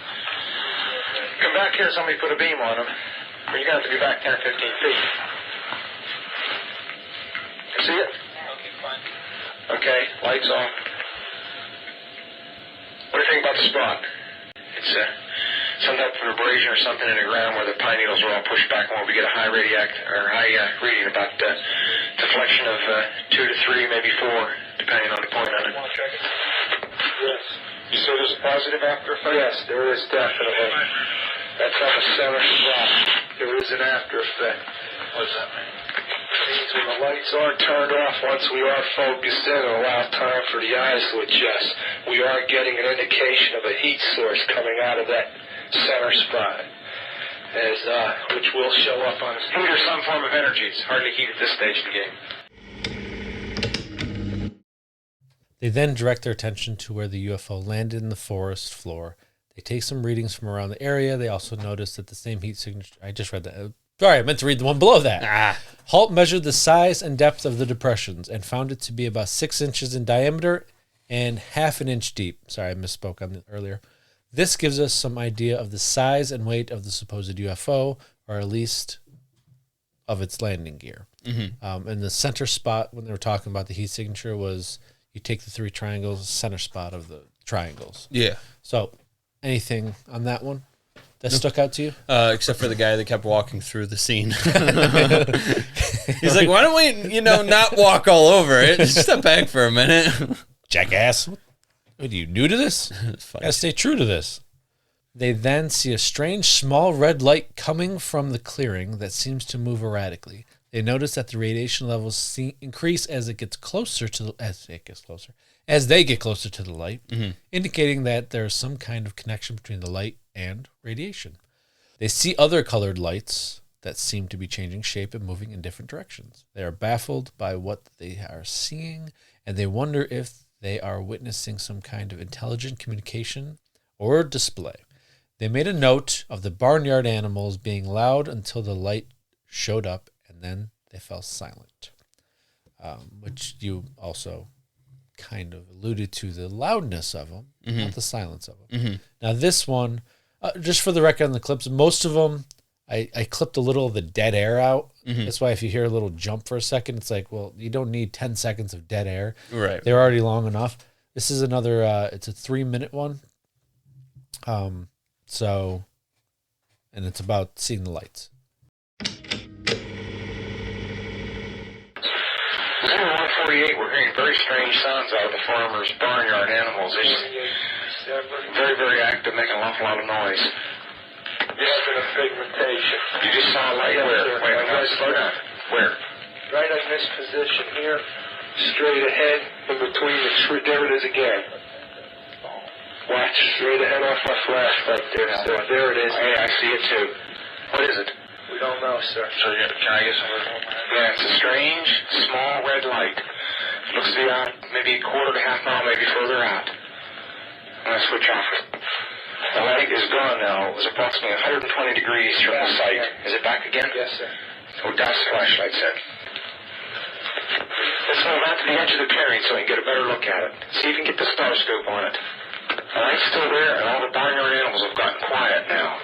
Speaker 4: Come back here, somebody put a beam on them. But you're going to have to be back 10 or 15 feet. See it?
Speaker 5: Okay, fine.
Speaker 4: Okay, lights off. What do you think about the spot? It's some type of abrasion or something in the ground where the pine needles are all pushed back and where we get a high reading about deflection of 2 to 3, maybe 4, depending on the point on it.
Speaker 5: Want to check it? Yes.
Speaker 4: You say there's a positive after effect?
Speaker 5: Yes, there is definitely. That's on the center spot. There is an after effect.
Speaker 4: What does that mean?
Speaker 5: Means when the lights are turned off, once we are focused in and allow time for the eyes to adjust, we are getting an indication of a heat source coming out of that center spot. which will show up on his
Speaker 4: Heat or some form of energy. It's hardly heat at this stage of the game.
Speaker 1: They then direct their attention to where the UFO landed in the forest floor. They take some readings from around the area. They also notice that the same heat signature... I just read that. Sorry, I meant to read the one below that. Halt measured the size and depth of the depressions and found it to be about 6 inches in diameter and half an inch deep. Sorry, I misspoke on it earlier. This gives us some idea of the size and weight of the supposed UFO, or at least of its landing gear. And the center spot, when they were talking about the heat signature, was you take the 3 triangles, center spot of the triangles.
Speaker 2: Yeah.
Speaker 1: So, anything on that one that stuck out to you?
Speaker 2: Except for the guy that kept walking through the scene. He's like, why don't we, not walk all over it? Just step back for a minute.
Speaker 1: Jackass. What are you, new to this? Gotta stay true to this. They then see a strange small red light coming from the clearing that seems to move erratically. They notice that the radiation levels increase as it gets closer to as they get closer to the light, indicating that there's some kind of connection between the light and radiation. They see other colored lights that seem to be changing shape and moving in different directions. They are baffled by what they are seeing, and they wonder if they are witnessing some kind of intelligent communication or display. They made a note of the barnyard animals being loud until the light showed up, and then they fell silent, which you also kind of alluded to the loudness of them, not the silence of them. Now this one, just for the record on the clips, most of them, I clipped a little of the dead air out. That's why if you hear a little jump for a second, it's like, well, you don't need 10 seconds of dead air.
Speaker 2: Right.
Speaker 1: They're already long enough. This is another, it's a 3-minute one. So, and it's about seeing the lights.
Speaker 4: 0148, we're hearing very strange sounds out of the farmer's barnyard animals. They're very, very active, making an awful lot of noise.
Speaker 5: Yes, and a pigmentation.
Speaker 4: You just saw a light
Speaker 5: Yes,
Speaker 4: where?
Speaker 5: sir.
Speaker 4: Wait, now slow down. Where?
Speaker 5: Right in this position here, straight ahead, in between the tree. There it is again. Watch straight ahead off my flashlight there, sir. There it is.
Speaker 4: Hey, I see it too. What is it?
Speaker 5: We don't know, sir.
Speaker 4: So can I get some of it? Yeah, it's a strange, small red light. It looks to be out maybe a quarter to half mile, maybe further out. I'm going to switch off it. The light is gone now. It was approximately 120 degrees from the site. Is it back again?
Speaker 5: Yes, sir.
Speaker 4: Oh, that's the flashlight set. Let's move out to the edge of the clearing so we can get a better look at it. See if you can get the star scope on it. The light's still there, and all the barnyard animals have gotten quiet now.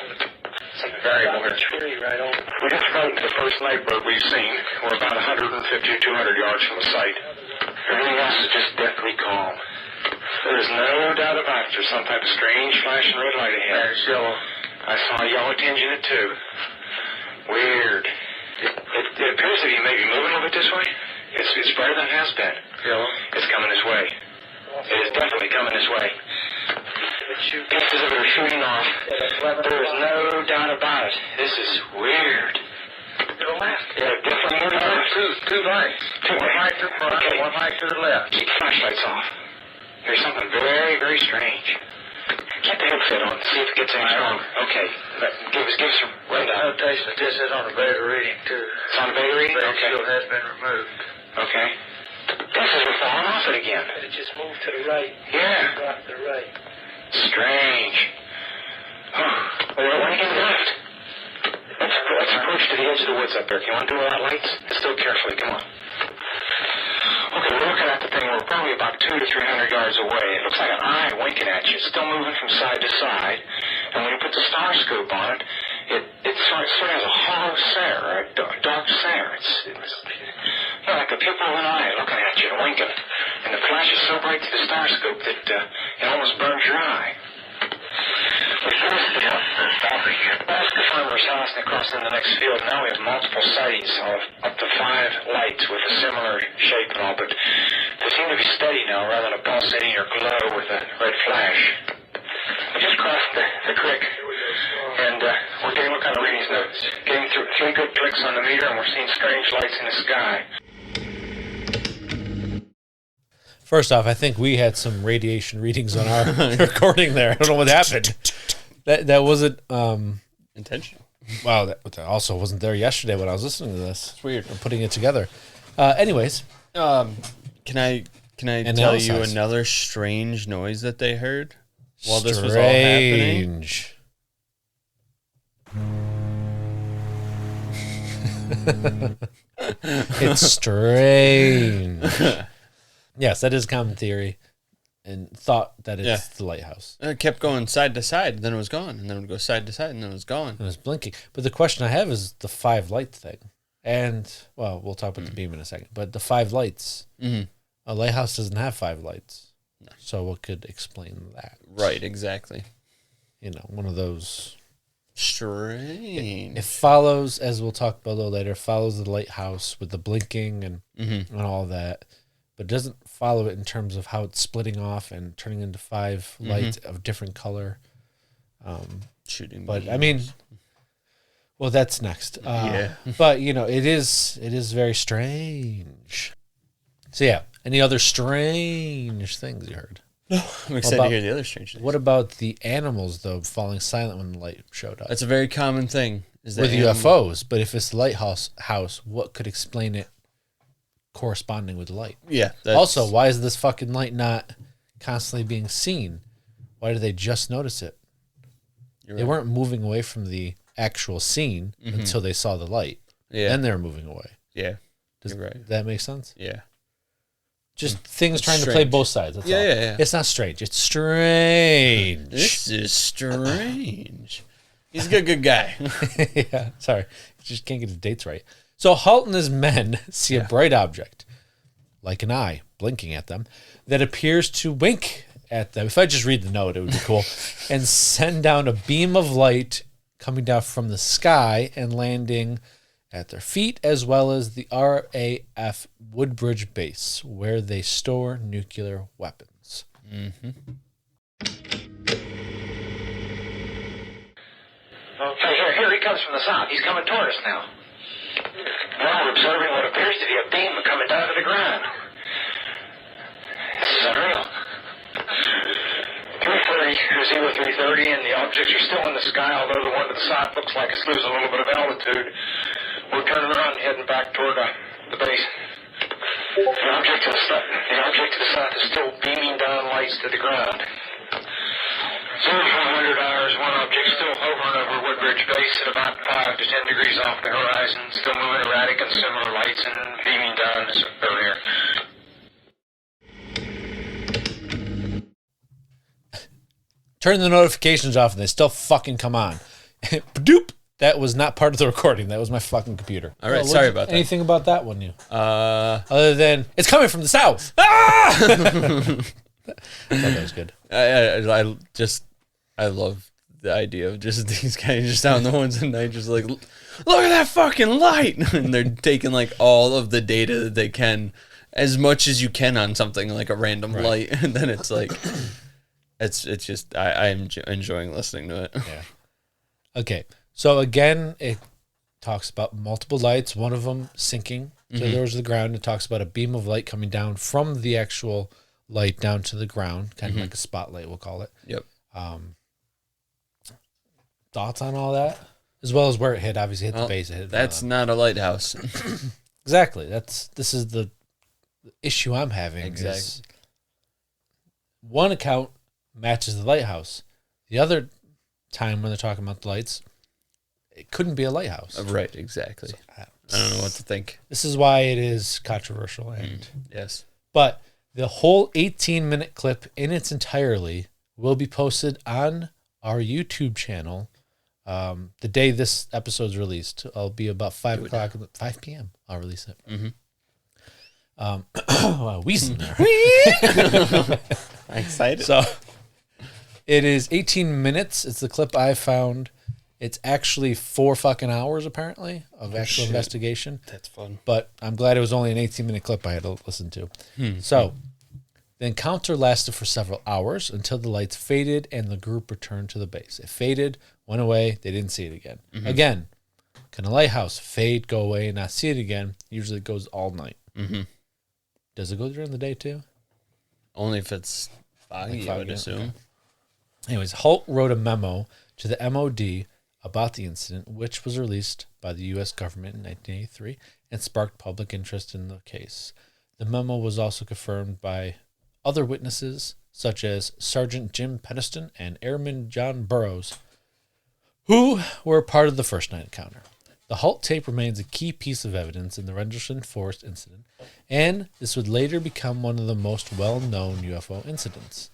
Speaker 4: Something variable here.
Speaker 5: Tree right over.
Speaker 4: We just rode into the first night bird we've seen. We're about 150 or 200 yards from the site. Everything else is just deathly calm. There is no doubt about it. There's some type of strange flashing red light ahead.
Speaker 5: There's yellow.
Speaker 4: I saw a yellow tinge in it too. Weird. It appears to be maybe moving a little bit this way. It's brighter than it has been.
Speaker 5: Yellow.
Speaker 4: It's coming this way. It is definitely coming this way. Just as if it were shooting off. There is no doubt about it. This is weird.
Speaker 5: To the left.
Speaker 4: Yeah, definitely moving left.
Speaker 5: Two lights.
Speaker 4: One light
Speaker 5: to the front,
Speaker 4: okay.
Speaker 5: one light to the left.
Speaker 4: Keep the flashlights off. There's something very, very strange. Get the headset on. See if it gets any stronger. Okay. Give us a rundown.
Speaker 5: Notation that this is on a beta reading, too.
Speaker 4: It's on a beta reading?
Speaker 5: Beta
Speaker 4: Okay.
Speaker 5: shield has been removed.
Speaker 4: Okay. This is we're falling off it again.
Speaker 5: It just moved to the right.
Speaker 4: Yeah.
Speaker 5: Dropped to the right.
Speaker 4: Strange. Wait, when you get left? Let's approach to the edge of the woods up there. Can you want to do without lights? Let's do it carefully. Come on. Okay, we're looking at the thing. We're probably about 200 to 300 yards away. It looks like an eye winking at you. It's still moving from side to side. And when you put the star scope on it, it sort of has a hollow stare, a dark stare. It's like the pupil of an eye looking at you and winking. And the flash is so bright through the star scope that it almost burns your eye. Past the farmer's house and across in the next field, now we have multiple sightings of up to 5 lights with a similar shape and all, but they seem to be steady now rather than a pulsating or glow with a red flash. We just crossed the creek, and we're getting what kind of readings now. Getting through 3 good clicks on the meter, and we're seeing strange lights in the sky.
Speaker 1: First off, I think we had some radiation readings on our recording there. I don't know what happened. That wasn't
Speaker 2: Intentional.
Speaker 1: Wow, that also wasn't there yesterday when I was listening to this.
Speaker 2: It's weird.
Speaker 1: I'm putting it together. Anyways,
Speaker 2: Can I tell you
Speaker 1: Analyze.
Speaker 2: another strange noise that they heard while this was all happening?
Speaker 1: strange. It's strange. Yes, that is common theory, and thought that it's the lighthouse.
Speaker 2: It kept going side to side, then it was gone, and then it would go side to side, and then it was gone.
Speaker 1: It was blinking. But the question I have is the 5 light thing, and well, we'll talk about the beam in a second. But the 5 lights, a lighthouse doesn't have 5 lights, so what could explain that?
Speaker 2: Right, exactly.
Speaker 1: You know, one of those.
Speaker 2: Strange.
Speaker 1: It follows, as we'll talk about a little later, follows the lighthouse with the blinking and all that, but doesn't follow it in terms of how it's splitting off and turning into 5 lights of different color.
Speaker 2: Shooting.
Speaker 1: But I mean, well, that's next.
Speaker 2: Yeah.
Speaker 1: But you know, it is very strange. So yeah, any other strange things you heard?
Speaker 2: I'm excited to hear the other strange things.
Speaker 1: What about the animals though falling silent when the light showed up?
Speaker 2: That's a very common thing. Is that
Speaker 1: With UFOs, but if it's the lighthouse house, what could explain it corresponding with the light?
Speaker 2: Yeah.
Speaker 1: Also, why is this fucking light not constantly being seen? Why did they just notice it? They weren't moving away from the actual scene until they saw the light.
Speaker 2: Yeah.
Speaker 1: Then they were moving away.
Speaker 2: Yeah.
Speaker 1: Does
Speaker 2: You're right.
Speaker 1: that make sense?
Speaker 2: Yeah.
Speaker 1: Just things trying to play
Speaker 2: strange.
Speaker 1: both sides. That's
Speaker 2: Yeah,
Speaker 1: all.
Speaker 2: yeah.
Speaker 1: It's not strange. It's strange.
Speaker 2: This is strange. He's a good guy.
Speaker 1: Yeah, sorry. Just can't get his dates right. So Halt and his men see a bright object, like an eye, blinking at them, that appears to wink at them. If I just read the note, it would be cool. And send down a beam of light coming down from the sky and landing at their feet, as well as the RAF Woodbridge base, where they store nuclear weapons.
Speaker 5: Okay, here he comes from the south. He's coming toward us now. Now we're observing what appears to be a beam coming down to the ground. This is unreal. 330, and the objects are still in the sky, although the one to the south looks like it's losing a little bit of altitude. We're turning around and heading back toward the base. The object to the south is still beaming down lights to the ground. 0400 hours, one object still hovering over Woodbridge base at about 5 to 10 degrees off the horizon, still moving erratic and similar lights and beaming down as earlier.
Speaker 1: Turn the notifications off and they still fucking come on. Doop. That was not part of the recording. That was my fucking computer.
Speaker 2: All right, sorry about that.
Speaker 1: Anything about that one, you? Other than, it's coming from the south. Ah! I thought that was good.
Speaker 2: I love the idea of just these guys just out in the woods at night, just like, look at that fucking light, and they're taking like all of the data that they can, as much as you can on something like a random light, and then it's like, it's just I'm enjoying listening to it.
Speaker 1: Yeah. Okay, so again, it talks about multiple lights. One of them sinking to the ground. It talks about a beam of light coming down from the actual light down to the ground, kind of like a spotlight, we'll call it.
Speaker 2: Yep.
Speaker 1: Thoughts on all that, as well as where it hit? Obviously, hit the base. It hit
Speaker 2: That's not a lighthouse.
Speaker 1: exactly. This is the issue I'm having.
Speaker 2: Exactly.
Speaker 1: Is one account matches the lighthouse. The other time when they're talking about the lights, it couldn't be a lighthouse.
Speaker 2: Right. Exactly.
Speaker 1: So,
Speaker 2: I don't know what to think.
Speaker 1: this is why it is controversial. And
Speaker 2: Yes.
Speaker 1: but the whole 18-minute clip in its entirety will be posted on our YouTube channel. The day this episode is released, I'll be about 5 p.m. I'll release it. Weasel there.
Speaker 2: I'm excited.
Speaker 1: So it is 18 minutes. It's the clip I found. It's actually 4 fucking hours apparently of actual investigation.
Speaker 2: That's fun.
Speaker 1: But I'm glad it was only an 18-minute clip I had to listen to. So the encounter lasted for several hours until the lights faded and the group returned to the base. It faded, went away, they didn't see it again. Again, can a lighthouse fade, go away, and not see it again? Usually it goes all night. Does it go during the day too?
Speaker 2: Only if it's foggy, I would assume.
Speaker 1: Anyways, Halt wrote a memo to the MOD about the incident, which was released by the U.S. government in 1983 and sparked public interest in the case. The memo was also confirmed by other witnesses, such as Sergeant Jim Peniston and Airman John Burroughs, who were part of the first night encounter. The Halt tape remains a key piece of evidence in the Rendlesham Forest incident, and this would later become one of the most well-known UFO incidents.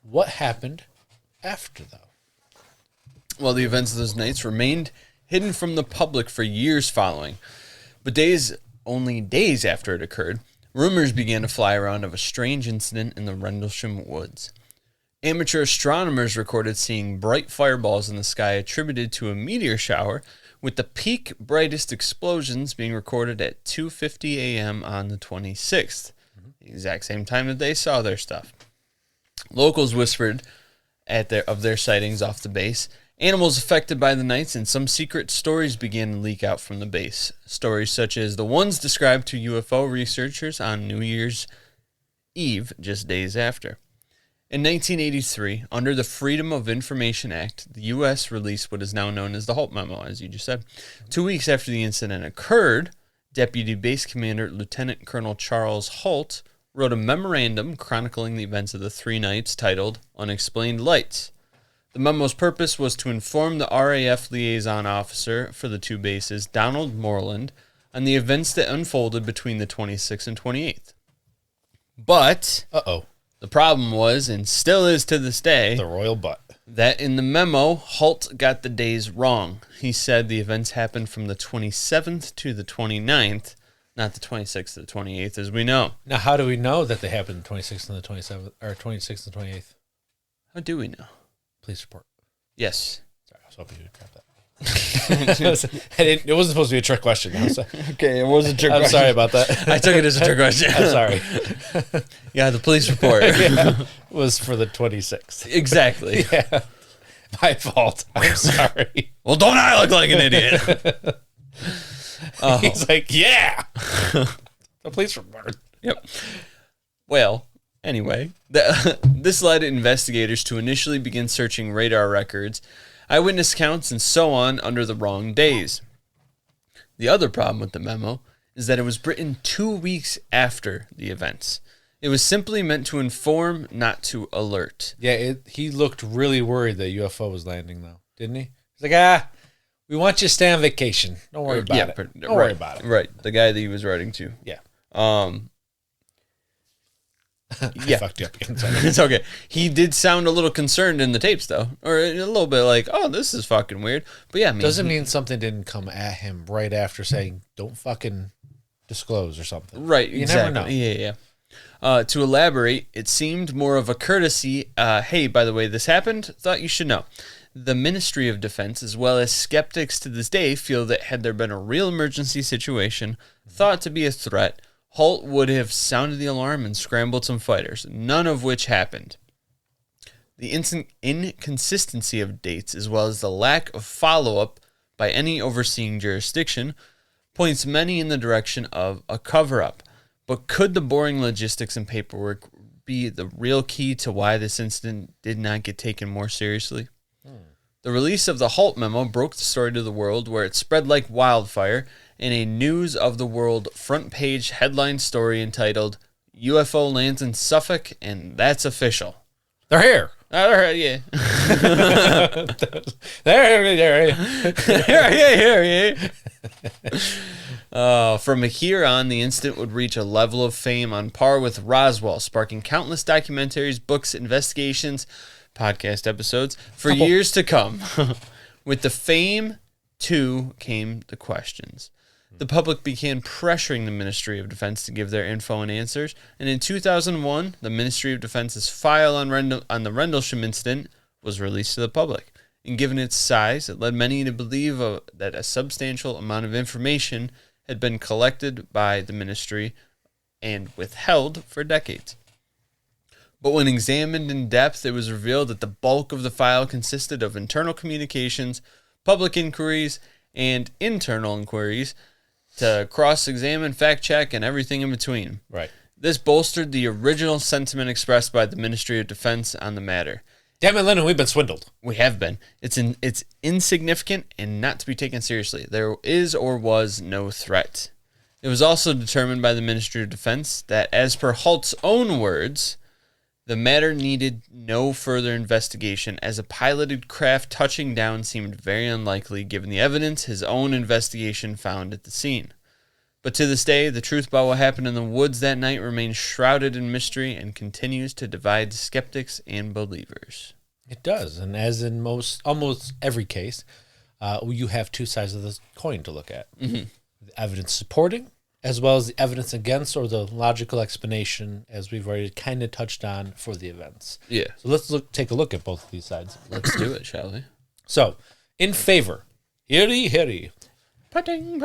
Speaker 1: What happened after, though?
Speaker 2: Well, the events of those nights remained hidden from the public for years following. But only days after it occurred, rumors began to fly around of a strange incident in the Rendlesham woods. Amateur astronomers recorded seeing bright fireballs in the sky attributed to a meteor shower, with the peak brightest explosions being recorded at 2:50 a.m. on the 26th, the exact same time that they saw their stuff. Locals whispered of their sightings off the base, animals affected by the nights, and some secret stories began to leak out from the base. Stories such as the ones described to UFO researchers on New Year's Eve, just days after. In 1983, under the Freedom of Information Act, the U.S. released what is now known as the Halt Memo, as you just said. 2 weeks after the incident occurred, Deputy Base Commander Lieutenant Colonel Charles Halt wrote a memorandum chronicling the events of the 3 nights titled Unexplained Lights. The memo's purpose was to inform the RAF liaison officer for the 2 bases, Donald Moreland, on the events that unfolded between the 26th and 28th. But the problem was, and still is to this day,
Speaker 1: The royal butt.
Speaker 2: that in the memo, Halt got the days wrong. He said the events happened from the 27th to the 29th, not the 26th to the 28th, as we know.
Speaker 1: Now, how do we know that they happened the 26th and the 27th, or 26th and 28th?
Speaker 2: How do we know?
Speaker 1: Police report.
Speaker 2: Yes.
Speaker 1: Sorry, I was hoping you would grab that. It wasn't supposed to be a trick question.
Speaker 2: Okay, it was a trick
Speaker 1: I'm sorry about that.
Speaker 2: I took it as a trick question.
Speaker 1: I'm sorry.
Speaker 2: Yeah, the police report.
Speaker 1: It was for the 26th.
Speaker 2: Exactly.
Speaker 1: Yeah. My fault. I'm sorry.
Speaker 2: Well, don't I look like an idiot?
Speaker 1: He's like, yeah. The police report.
Speaker 2: Yep. Well, anyway, this led investigators to initially begin searching radar records, eyewitness counts, and so on under the wrong days. The other problem with the memo is that it was written 2 weeks after the events. It was simply meant to inform, not to alert.
Speaker 1: Yeah, he looked really worried that UFO was landing, though, didn't he? He's like, we want you to stay on vacation. Don't worry about it. Don't worry about it.
Speaker 2: Right, the guy that he was writing to.
Speaker 1: Yeah.
Speaker 2: Yeah.
Speaker 1: I fucked you up again. Sorry.
Speaker 2: It's okay. He did sound a little concerned in the tapes, though. Or a little bit like, oh, this is fucking weird. But yeah,
Speaker 1: Doesn't mean something didn't come at him right after saying, don't fucking disclose or something.
Speaker 2: Right,
Speaker 1: You
Speaker 2: exactly.
Speaker 1: never know.
Speaker 2: Yeah. To elaborate, it seemed more of a courtesy. Hey, by the way, this happened. Thought you should know. The Ministry of Defense, as well as skeptics to this day, feel that had there been a real emergency situation, thought to be a threat, Halt would have sounded the alarm and scrambled some fighters, none of which happened. The inconsistency of dates, as well as the lack of follow-up by any overseeing jurisdiction, points many in the direction of a cover-up. But could the boring logistics and paperwork be the real key to why this incident did not get taken more seriously? The release of the Halt memo broke the story to the world, where it spread like wildfire in a News of the World front page headline story entitled UFO lands in Suffolk and that's official.
Speaker 1: They're here.
Speaker 2: Yeah.
Speaker 1: They're
Speaker 2: Yeah. From here on, the incident would reach a level of fame on par with Roswell, sparking countless documentaries, books, investigations, podcast episodes for years to come. With the fame, too, came the questions. The public began pressuring the Ministry of Defense to give their info and answers, and in 2001, the Ministry of Defense's file on the Rendlesham incident was released to the public. And given its size, it led many to believe that a substantial amount of information had been collected by the ministry and withheld for decades. But when examined in depth, it was revealed that the bulk of the file consisted of internal communications, public inquiries, and internal inquiries to cross-examine, fact-check, and everything in between.
Speaker 1: Right.
Speaker 2: This bolstered the original sentiment expressed by the Ministry of Defense on the matter.
Speaker 1: Damn it, Lennon, we've been swindled.
Speaker 2: We have been. It's insignificant and not to be taken seriously. There is or was no threat. It was also determined by the Ministry of Defense that, as per Halt's own words, the matter needed no further investigation, as a piloted craft touching down seemed very unlikely given the evidence his own investigation found at the scene. But to this day, the truth about what happened in the woods that night remains shrouded in mystery and continues to divide skeptics and believers.
Speaker 1: It does, and as in almost every case, you have two sides of the coin to look at. Mm-hmm. The evidence supporting, as well as the evidence against, or the logical explanation, as we've already kind of touched on for the events.
Speaker 2: Yeah.
Speaker 1: So let's take a look at both of these sides.
Speaker 2: Let's do it, shall we?
Speaker 1: So, in favor, heary.
Speaker 2: Putting.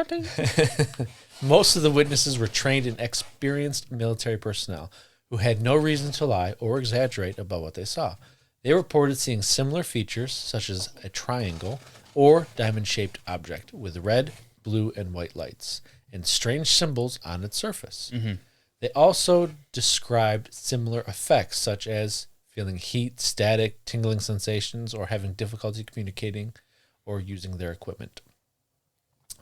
Speaker 1: Most of the witnesses were trained and experienced military personnel who had no reason to lie or exaggerate about what they saw. They reported seeing similar features, such as a triangle or diamond-shaped object with red, blue, and white lights, and strange symbols on its surface. Mm-hmm. They also described similar effects, such as feeling heat, static, tingling sensations, or having difficulty communicating or using their equipment.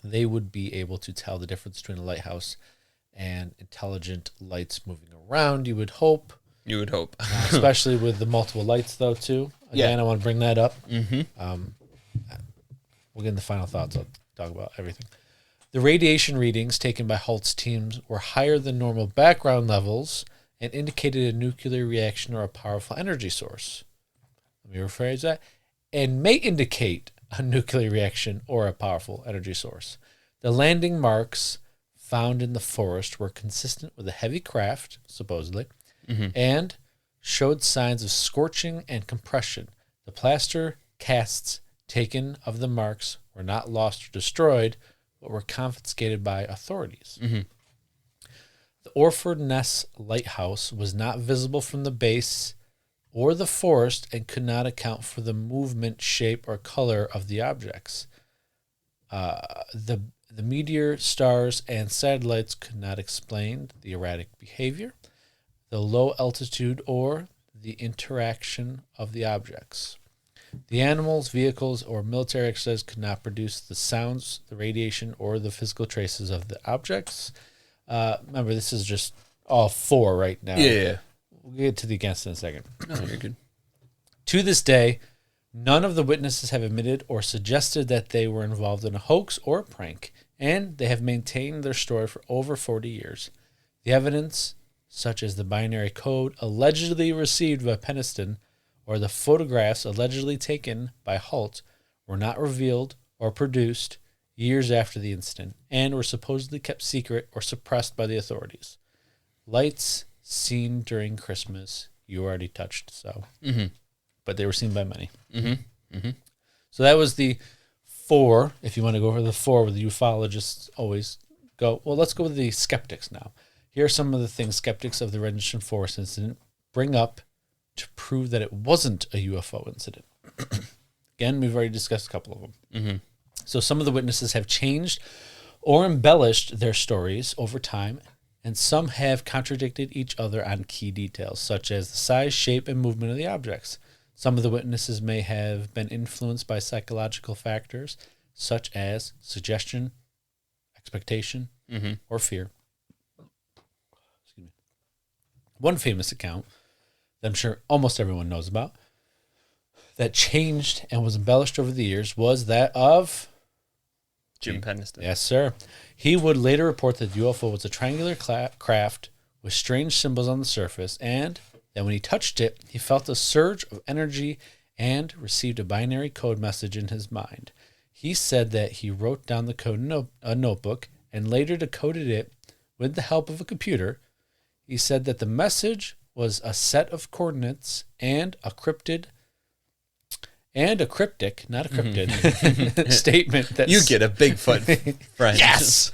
Speaker 1: They would be able to tell the difference between a lighthouse and intelligent lights moving around, you would hope.
Speaker 2: You would hope.
Speaker 1: Especially with the multiple lights, though, too. Again,
Speaker 2: Yeah.
Speaker 1: I want to bring that up.
Speaker 2: Mm-hmm.
Speaker 1: We'll get into final thoughts. I'll talk about everything. The radiation readings taken by Halt's teams were higher than normal background levels and indicated a nuclear reaction or a powerful energy source. Let me rephrase that. And may indicate a nuclear reaction or a powerful energy source. The landing marks found in the forest were consistent with a heavy craft, supposedly, and showed signs of scorching and compression. The plaster casts taken of the marks were not lost or destroyed, but were confiscated by authorities.
Speaker 2: Mm-hmm.
Speaker 1: The Orford Ness Lighthouse was not visible from the base or the forest and could not account for the movement, shape, or color of the objects. The meteor, stars, and satellites could not explain the erratic behavior, the low altitude, or the interaction of the objects. The animals, vehicles, or military exercises could not produce the sounds, the radiation, or the physical traces of the objects. Remember, this is just all four right now.
Speaker 2: Yeah.
Speaker 1: We'll get to the against in a second.
Speaker 2: No, you're good.
Speaker 1: To this day, none of the witnesses have admitted or suggested that they were involved in a hoax or a prank, and they have maintained their story for over 40 years. The evidence, such as the binary code allegedly received by Peniston or the photographs allegedly taken by Halt, were not revealed or produced years after the incident and were supposedly kept secret or suppressed by the authorities. Lights seen during Christmas, you already touched, so.
Speaker 2: Mm-hmm.
Speaker 1: But they were seen by many.
Speaker 2: Mm-hmm. Mm-hmm.
Speaker 1: So that was the four. If you want to go for the four, where the ufologists always go, well, let's go with the skeptics now. Here are some of the things skeptics of the Rendlesham Forest incident bring up to prove that it wasn't a UFO incident. Again, we've already discussed a couple of them.
Speaker 2: Mm-hmm.
Speaker 1: So some of the witnesses have changed or embellished their stories over time, and some have contradicted each other on key details, such as the size, shape, and movement of the objects. Some of the witnesses may have been influenced by psychological factors, such as suggestion, expectation, or fear. Excuse me. One famous account that I'm sure almost everyone knows about, that changed and was embellished over the years, was that of
Speaker 2: Jim Peniston.
Speaker 1: Yes, sir. He would later report that the UFO was a triangular craft with strange symbols on the surface, and that when he touched it, he felt a surge of energy and received a binary code message in his mind. He said that he wrote down the code in a notebook and later decoded it with the help of a computer. He said that the message was a set of coordinates and a cryptic, not a cryptid, statement that
Speaker 2: You get a Bigfoot friend.
Speaker 1: Yes!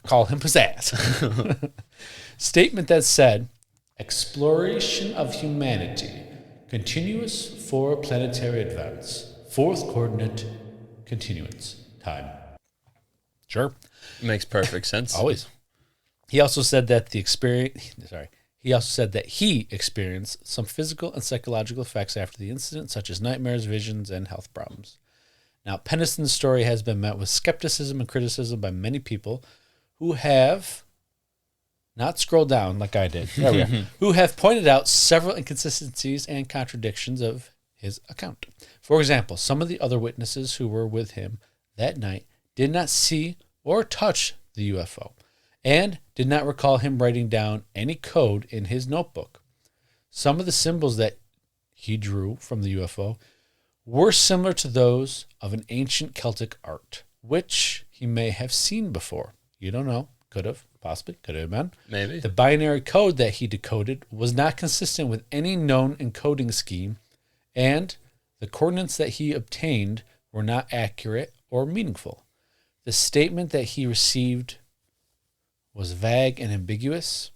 Speaker 1: Call him pizzazz. Statement that said, exploration of humanity, continuous four planetary events, fourth coordinate, continuance, time. Sure.
Speaker 2: Makes perfect sense.
Speaker 1: Always. He also said that He also said that he experienced some physical and psychological effects after the incident, such as nightmares, visions, and health problems. Now, Peniston's story has been met with skepticism and criticism by many people who have not scrolled down like I did, there we are, who have pointed out several inconsistencies and contradictions of his account. For example, some of the other witnesses who were with him that night did not see or touch the UFO and did not recall him writing down any code in his notebook. Some of the symbols that he drew from the UFO were similar to those of an ancient Celtic art, which he may have seen before. You don't know. Could have. Possibly. Could have been.
Speaker 2: Maybe.
Speaker 1: The binary code that he decoded was not consistent with any known encoding scheme, and the coordinates that he obtained were not accurate or meaningful. The statement that he received was vague and ambiguous.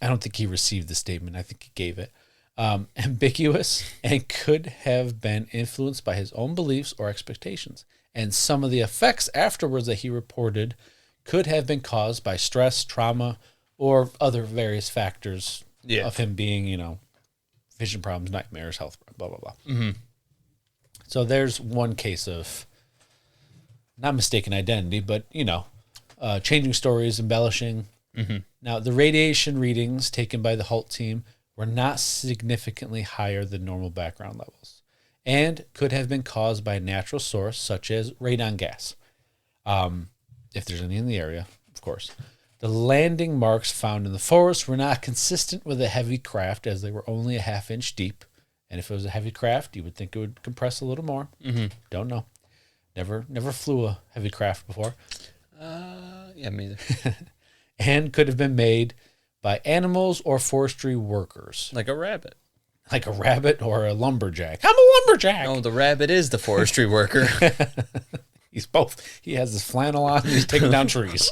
Speaker 1: I don't think he received the statement. I think he gave it. Ambiguous and could have been influenced by his own beliefs or expectations. And some of the effects afterwards that he reported could have been caused by stress, trauma, or other various factors of him being, vision problems, nightmares, health, blah, blah, blah.
Speaker 2: Mm-hmm.
Speaker 1: So there's one case of not mistaken identity, but, changing stories, embellishing.
Speaker 2: Mm-hmm.
Speaker 1: Now, the radiation readings taken by the Halt team were not significantly higher than normal background levels and could have been caused by a natural source such as radon gas, if there's any in the area, of course. The landing marks found in the forest were not consistent with a heavy craft as they were only a half-inch deep. And if it was a heavy craft, you would think it would compress a little more.
Speaker 2: Mm-hmm.
Speaker 1: Don't know. Never flew a heavy craft before.
Speaker 2: Yeah, me either.
Speaker 1: And could have been made by animals or forestry workers.
Speaker 2: Like a rabbit.
Speaker 1: Like a rabbit or a lumberjack. I'm a lumberjack!
Speaker 2: No, the rabbit is the forestry worker.
Speaker 1: He's both. He has his flannel on and he's taking down trees.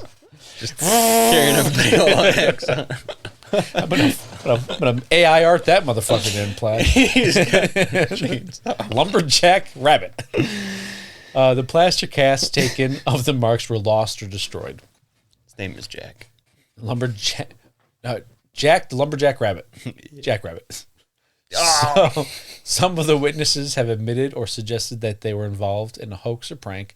Speaker 2: Just carrying a big old axe.
Speaker 1: I'm gonna AI art that motherfucker in plaid. Lumberjack rabbit. The plaster casts taken of the marks were lost or destroyed.
Speaker 2: His name is Jack.
Speaker 1: Lumberjack. Jack the lumberjack rabbit. Jack rabbit.
Speaker 2: Oh.
Speaker 1: So, some of the witnesses have admitted or suggested that they were involved in a hoax or prank,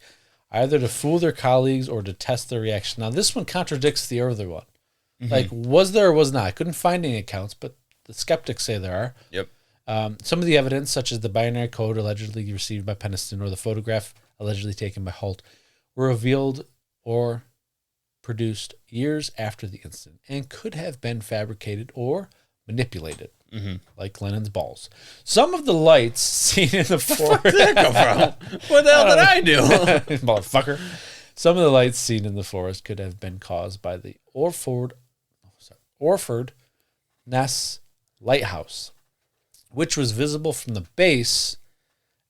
Speaker 1: either to fool their colleagues or to test their reaction. Now, this one contradicts the other one. Mm-hmm. Like, was there or was not? I couldn't find any accounts, but the skeptics say there are.
Speaker 2: Yep.
Speaker 1: Some of the evidence, such as the binary code allegedly received by Peniston or the photograph allegedly taken by Halt, were revealed or produced years after the incident and could have been fabricated or manipulated.
Speaker 2: Mm-hmm.
Speaker 1: Like Lennon's balls. Some of the lights seen in the forest.
Speaker 2: Where did that come from? What the hell did I do?
Speaker 1: Motherfucker. Some of the lights seen in the forest could have been caused by the Orford Ness Lighthouse, which was visible from the base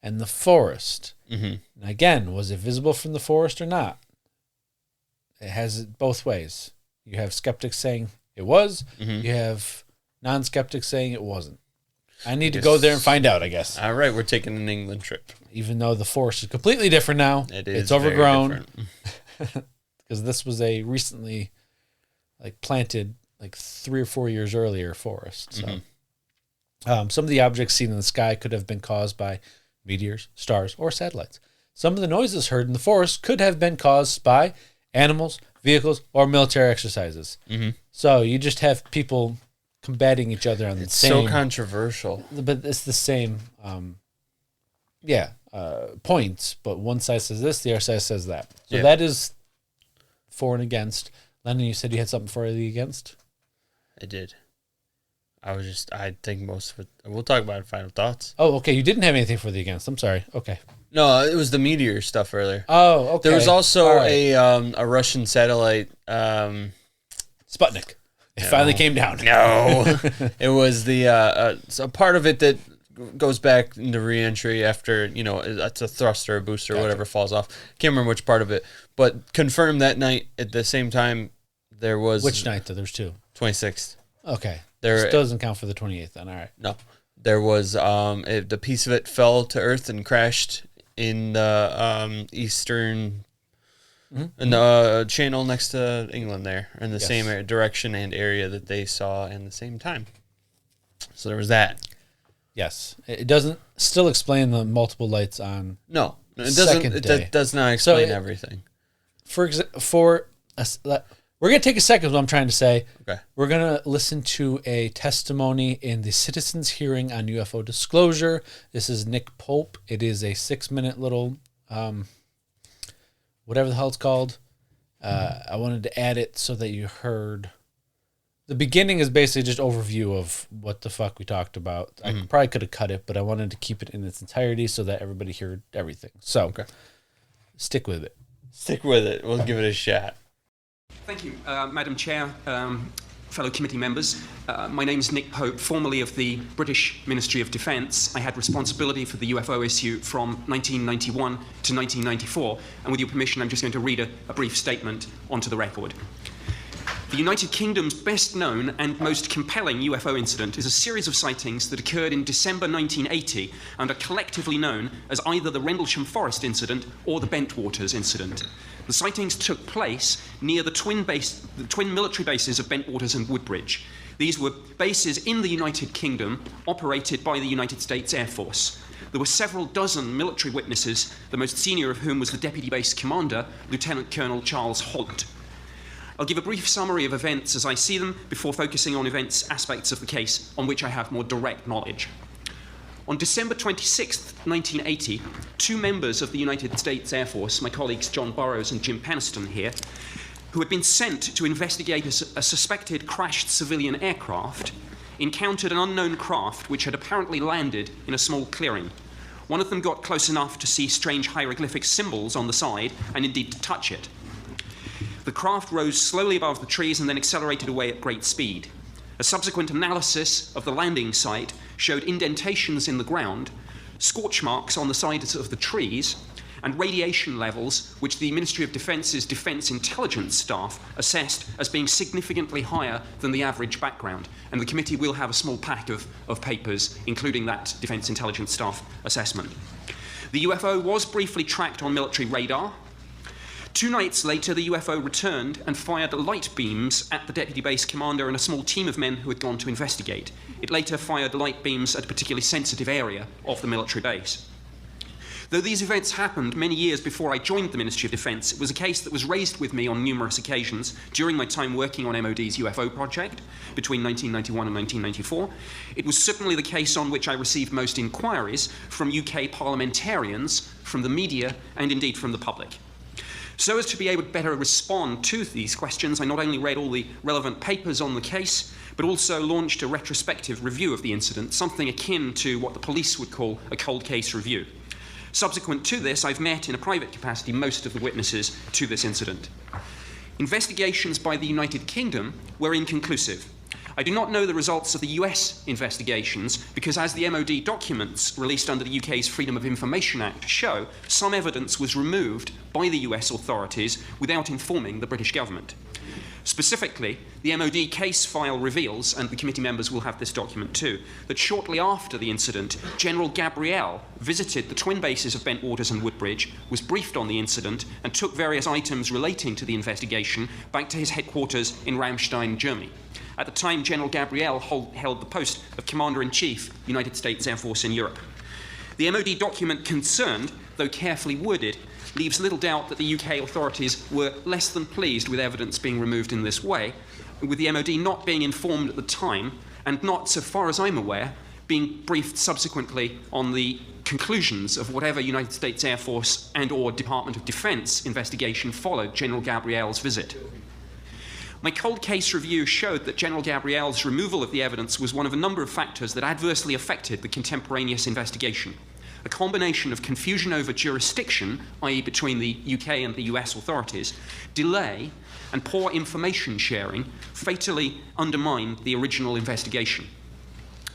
Speaker 1: and the forest.
Speaker 2: Mm-hmm.
Speaker 1: And again, was it visible from the forest or not? It has it both ways. You have skeptics saying it was.
Speaker 2: Mm-hmm.
Speaker 1: You have non-skeptics saying it wasn't. I need to go there and find out, I guess.
Speaker 2: All right, we're taking an England trip.
Speaker 1: Even though the forest is completely different now.
Speaker 2: It is.
Speaker 1: It's overgrown.
Speaker 2: Because
Speaker 1: Because this was a recently planted 3 or 4 years earlier forest. So some of the objects seen in the sky could have been caused by meteors, stars, or satellites. Some of the noises heard in the forest could have been caused by animals, vehicles, or military exercises.
Speaker 2: Mm-hmm.
Speaker 1: So you just have people combating each other on the same...
Speaker 2: so controversial.
Speaker 1: But it's the same, points, but one side says this, the other side says that. So that is for and against. Lennon, you said you had something for the against?
Speaker 2: I did. I think most of it, we'll talk about it in final thoughts.
Speaker 1: Oh, okay, you didn't have anything for the against. I'm sorry. Okay.
Speaker 2: No, it was the meteor stuff earlier.
Speaker 1: Oh, okay.
Speaker 2: There was also
Speaker 1: right.
Speaker 2: a Russian satellite.
Speaker 1: Sputnik. It finally came down.
Speaker 2: No, it was the so part of it that goes back into re-entry after it's a thruster or booster or whatever falls off. Can't remember which part of it, but confirmed that night at the same time there was
Speaker 1: Which night though? There's 2.
Speaker 2: 26th.
Speaker 1: Okay.
Speaker 2: There
Speaker 1: This doesn't count for the 28th then. All right.
Speaker 2: No, there was the piece of it fell to Earth and crashed in the eastern in the channel next to England there, in the
Speaker 1: Yes.
Speaker 2: same direction and area that they saw in the same time. So there was that.
Speaker 1: Yes. It doesn't still explain the multiple lights on.
Speaker 2: No, it
Speaker 1: Second
Speaker 2: doesn't.
Speaker 1: day.
Speaker 2: It does not explain
Speaker 1: it-
Speaker 2: everything.
Speaker 1: We're going to take a second, is what I'm trying to say.
Speaker 2: Okay.
Speaker 1: We're going to listen to a testimony in the Citizens Hearing on UFO Disclosure. This is Nick Pope. It is a 6-minute little, whatever the hell it's called. I wanted to add it so that you heard. The beginning is basically just overview of what the fuck we talked about. I probably could have cut it, but I wanted to keep it in its entirety so that everybody heard everything. So stick with it.
Speaker 2: Stick with it. We'll give it a shot.
Speaker 6: Thank you, Madam Chair, fellow committee members. My name is Nick Pope, formerly of the British Ministry of Defence. I had responsibility for the UFO issue from 1991 to 1994, and with your permission, I'm just going to read a brief statement onto the record. The United Kingdom's best known and most compelling UFO incident is a series of sightings that occurred in December 1980 and are collectively known as either the Rendlesham Forest incident or the Bentwaters incident. The sightings took place near the twin military bases of Bentwaters and Woodbridge. These were bases in the United Kingdom operated by the United States Air Force. There were several dozen military witnesses, the most senior of whom was the Deputy Base Commander, Lieutenant Colonel Charles Halt. I'll give a brief summary of events as I see them before focusing on aspects of the case on which I have more direct knowledge. On December 26, 1980, two members of the United States Air Force, my colleagues John Burroughs and Jim Peniston here, who had been sent to investigate a suspected crashed civilian aircraft, encountered an unknown craft which had apparently landed in a small clearing. One of them got close enough to see strange hieroglyphic symbols on the side and indeed to touch it. The craft rose slowly above the trees and then accelerated away at great speed. A subsequent analysis of the landing site showed indentations in the ground, scorch marks on the sides of the trees, and radiation levels which the Ministry of Defence's Defence Intelligence staff assessed as being significantly higher than the average background. And the committee will have a small pack of papers, including that Defence Intelligence staff assessment. The UFO was briefly tracked on military radar. 2 nights later, the UFO returned and fired light beams at the Deputy Base Commander and a small team of men who had gone to investigate. It later fired light beams at a particularly sensitive area of the military base. Though these events happened many years before I joined the Ministry of Defence, it was a case that was raised with me on numerous occasions during my time working on MOD's UFO project between 1991 and 1994. It was certainly the case on which I received most inquiries from UK parliamentarians, from the media, and indeed from the public. So as to be able to better respond to these questions, I not only read all the relevant papers on the case, but also launched a retrospective review of the incident, something akin to what the police would call a cold case review. Subsequent to this, I've met in a private capacity most of the witnesses to this incident. Investigations by the United Kingdom were inconclusive. I do not know the results of the US investigations because, as the MOD documents released under the UK's Freedom of Information Act show, some evidence was removed by the US authorities without informing the British government. Specifically, the MOD case file reveals, and the committee members will have this document too, that shortly after the incident, General Gabriel visited the twin bases of Bentwaters and Woodbridge, was briefed on the incident, and took various items relating to the investigation back to his headquarters in Ramstein, Germany. At the time, General Gabriel held the post of Commander-in-Chief, United States Air Force in Europe. The MOD document concerned, though carefully worded, leaves little doubt that the UK authorities were less than pleased with evidence being removed in this way, with the MOD not being informed at the time, and not, so far as I'm aware, being briefed subsequently on the conclusions of whatever United States Air Force and or Department of Defense investigation followed General Gabriel's visit. My cold case review showed that General Gabriel's removal of the evidence was one of a number of factors that adversely affected the contemporaneous investigation. A combination of confusion over jurisdiction, i.e. between the UK and the US authorities, delay, and poor information sharing fatally undermined the original investigation.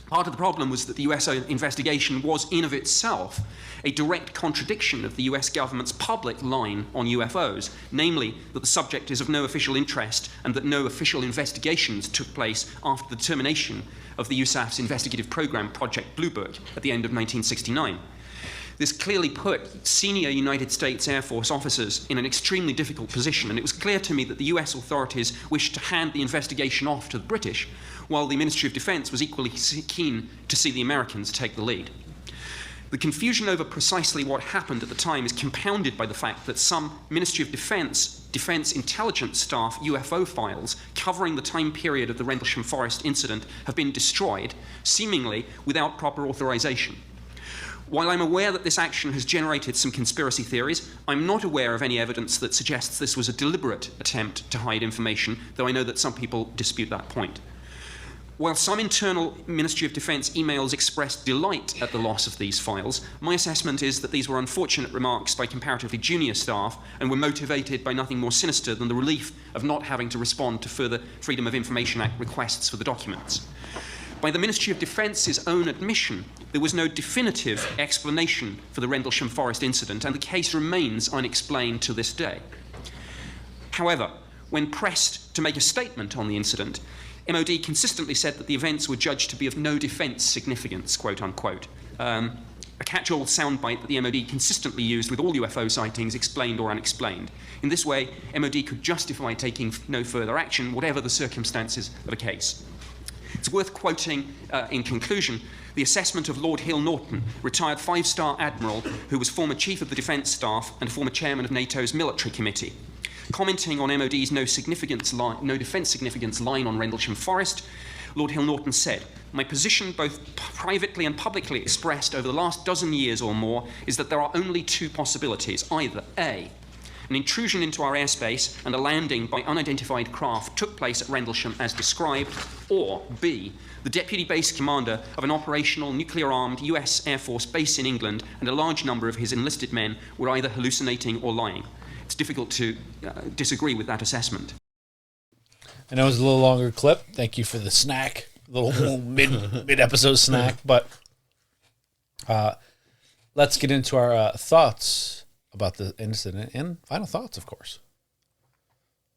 Speaker 6: Part of the problem was that the US investigation was in of itself a direct contradiction of the US government's public line on UFOs, namely that the subject is of no official interest and that no official investigations took place after the termination of the USAF's investigative program, Project Bluebook, at the end of 1969. This clearly put senior United States Air Force officers in an extremely difficult position, and it was clear to me that the US authorities wished to hand the investigation off to the British, while the Ministry of Defense was equally keen to see the Americans take the lead. The confusion over precisely what happened at the time is compounded by the fact that some Ministry of Defense intelligence staff UFO files covering the time period of the Rendlesham Forest incident have been destroyed, seemingly without proper authorization. While I'm aware that this action has generated some conspiracy theories, I'm not aware of any evidence that suggests this was a deliberate attempt to hide information, though I know that some people dispute that point. While some internal Ministry of Defense emails expressed delight at the loss of these files, my assessment is that these were unfortunate remarks by comparatively junior staff and were motivated by nothing more sinister than the relief of not having to respond to further Freedom of Information Act requests for the documents. By the Ministry of Defence's own admission, there was no definitive explanation for the Rendlesham Forest incident, and the case remains unexplained to this day. However, when pressed to make a statement on the incident, MOD consistently said that the events were judged to be of no defence significance, quote unquote. A catch-all soundbite that the MOD consistently used with all UFO sightings, explained or unexplained. In this way, MOD could justify taking no further action, whatever the circumstances of a case. It's worth quoting, in conclusion, the assessment of Lord Hill Norton, retired five-star admiral who was former chief of the defence staff and former chairman of NATO's military committee. Commenting on MOD's no defence significance line on Rendlesham Forest, Lord Hill Norton said, "My position, both privately and publicly expressed over the last dozen years or more, is that there are only two possibilities. Either A, an intrusion into our airspace and a landing by unidentified craft took place at Rendlesham as described, or B, the deputy base commander of an operational nuclear-armed US Air Force base in England and a large number of his enlisted men were either hallucinating or lying." It's difficult to disagree with that assessment.
Speaker 1: I know it was a little longer clip. Thank you for the snack, little mid-episode snack. But let's get into our thoughts about the incident and final thoughts, of course.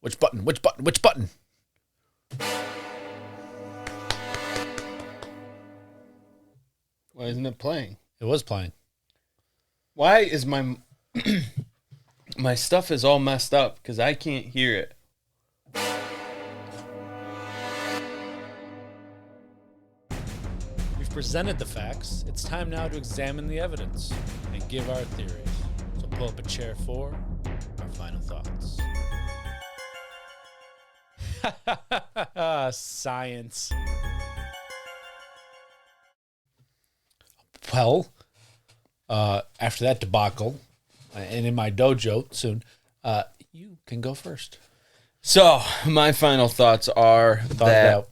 Speaker 1: Which button? Which button? Which button?
Speaker 2: Why isn't it playing?
Speaker 1: It was playing.
Speaker 2: Why is my my stuff is all messed up because I can't hear it?
Speaker 1: We've presented the facts. It's time now to examine the evidence and give our theories. So pull up a chair for our final thoughts. Science. Well, after that debacle, and in my dojo soon, you can go first.
Speaker 2: So, my final thoughts are that,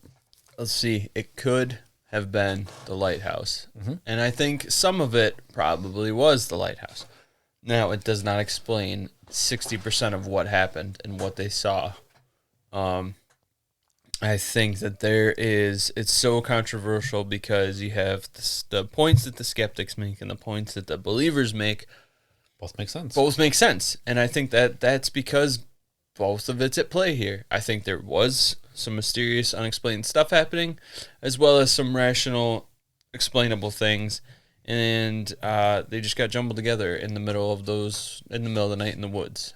Speaker 2: let's see, it could have been the lighthouse. Mm-hmm. And I think some of it probably was the lighthouse. Now, it does not explain 60% of what happened and what they saw. I think that it's so controversial because you have the points that the skeptics make and the points that the believers make.
Speaker 1: Both make sense.
Speaker 2: Both make sense. And I think that's because both of it's at play here. I think there was some mysterious, unexplained stuff happening, as well as some rational, explainable things. And they just got jumbled together in the middle of the night in the woods.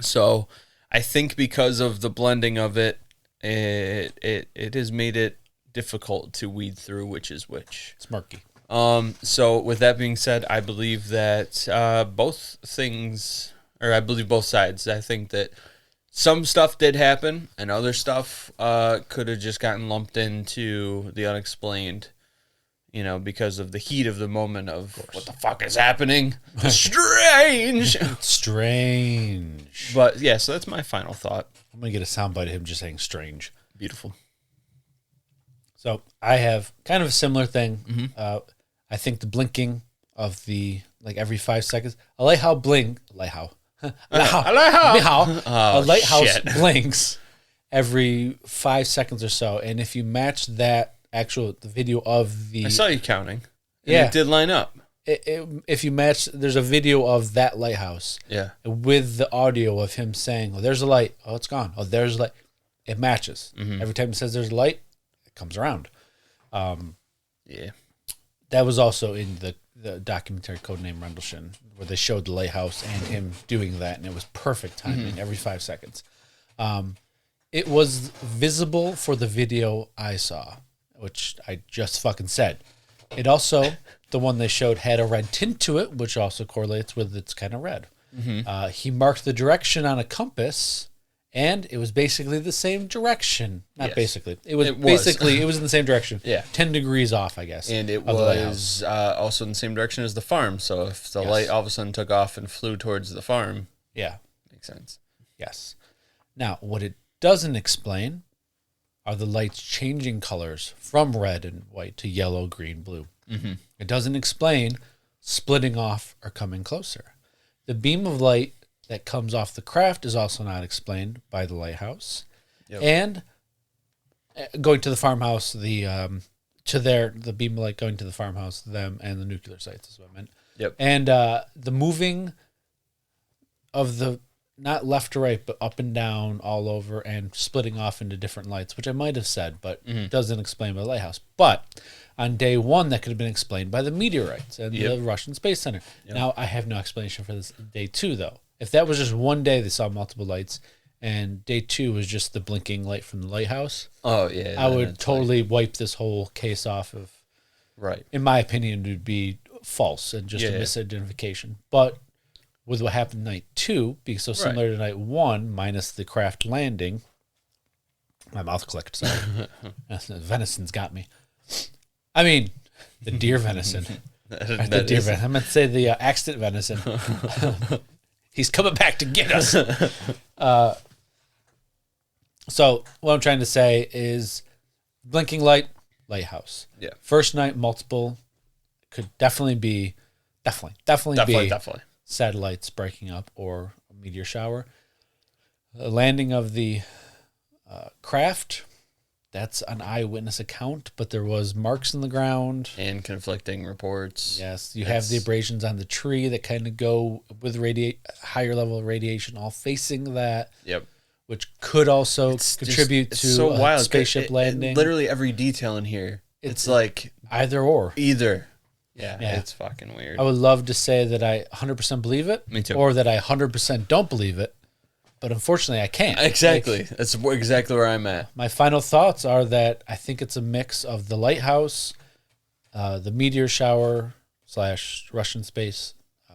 Speaker 2: So I think because of the blending of it, it has made it difficult to weed through which is which.
Speaker 1: It's murky.
Speaker 2: So with that being said, I believe that both sides. I think that some stuff did happen and other stuff could have just gotten lumped into the unexplained, because of the heat of the moment of what the fuck is happening? Strange.
Speaker 1: Strange.
Speaker 2: But yeah, so that's my final thought.
Speaker 1: I'm going to get a soundbite of him just saying strange.
Speaker 2: Beautiful.
Speaker 1: So I have kind of a similar thing.
Speaker 2: Mm-hmm.
Speaker 1: I think the blinking of every 5 seconds, a lighthouse blinks every 5 seconds or so. And if you match the video of the...
Speaker 2: I saw you counting.
Speaker 1: Yeah.
Speaker 2: It did line up.
Speaker 1: If you match, there's a video of that lighthouse.
Speaker 2: Yeah.
Speaker 1: With the audio of him saying, "Oh, there's a light. Oh, it's gone. Oh, there's a light." It matches. Mm-hmm. Every time he says there's a light, it comes around.
Speaker 2: Yeah.
Speaker 1: That was also in the documentary Codename Rendlesham, where they showed the lighthouse and him doing that, and it was perfect timing every 5 seconds. It was visible for the video I saw, which I just fucking said. It also, the one they showed, had a red tint to it, which also correlates with it's kind of red. He marked the direction on a compass, and it was basically the same direction. Not basically. It was in the same direction.
Speaker 2: Yeah.
Speaker 1: 10 degrees off, I guess.
Speaker 2: And it was also in the same direction as the farm. So if the light all of a sudden took off and flew towards the farm, makes sense.
Speaker 1: Yes. Now, what it doesn't explain are the lights changing colors from red and white to yellow, green, blue. It doesn't explain splitting off or coming closer. The beam of light that comes off the craft is also not explained by the lighthouse. And going to the farmhouse, the beam of light going to the farmhouse, them, and the nuclear sites is what I meant. And the moving of the, not left to right, but up and down all over and splitting off into different lights, which I might have said, but doesn't explain by the lighthouse. But on day one, that could have been explained by the meteorites and the Russian Space Center. Now, I have no explanation for this day two, though. If that was just one day, they saw multiple lights, and day two was just the blinking light from the lighthouse. I would totally wipe this whole case off of, in my opinion, it would be false and just a misidentification. But with what happened night two, being so similar to night one, minus the craft landing, my mouth clicked, sorry. Venison's got me. I mean, the deer venison. The deer venison. I meant to say the accident venison. He's coming back to get us. So what I'm trying to say is blinking light, lighthouse. First night, multiple. Could definitely be satellites breaking up or a meteor shower. The landing of the craft, that's an eyewitness account, but there was marks in the ground.
Speaker 2: And conflicting reports.
Speaker 1: Yes, you have the abrasions on the tree that kind of go with higher level of radiation all facing that. Which could also contribute to a spaceship landing.
Speaker 2: Literally every detail in here. It's like...
Speaker 1: Either or.
Speaker 2: Yeah, it's fucking weird.
Speaker 1: I would love to say that I 100% believe it.
Speaker 2: Me too.
Speaker 1: Or that I 100% don't believe it. But unfortunately, I can't.
Speaker 2: Exactly. That's exactly where I'm at.
Speaker 1: My final thoughts are that I think it's a mix of the lighthouse, the meteor shower / Russian space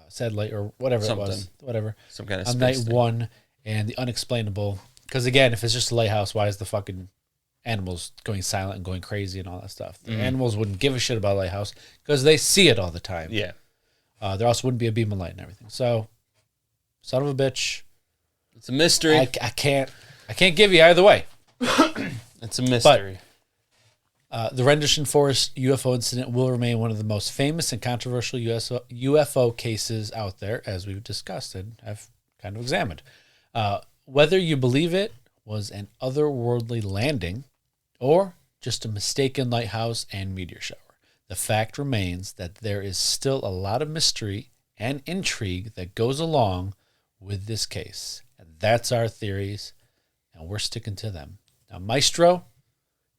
Speaker 1: satellite or whatever it was. Whatever.
Speaker 2: Some kind of
Speaker 1: on
Speaker 2: space
Speaker 1: night
Speaker 2: thing.
Speaker 1: one, and the unexplainable. Because again, if it's just a lighthouse, why is the fucking animals going silent and going crazy and all that stuff? The animals wouldn't give a shit about a lighthouse because they see it all the time. There also wouldn't be a beam of light and everything. So, son of a bitch.
Speaker 2: It's a mystery.
Speaker 1: I can't give you either way.
Speaker 2: It's a mystery.
Speaker 1: But, the Rendlesham Forest UFO incident will remain one of the most famous and controversial UFO cases out there, as we've discussed and have kind of examined. Whether you believe it was an otherworldly landing or just a mistaken lighthouse and meteor shower, the fact remains that there is still a lot of mystery and intrigue that goes along with this case. And that's our theories, and we're sticking to them. Now, Maestro,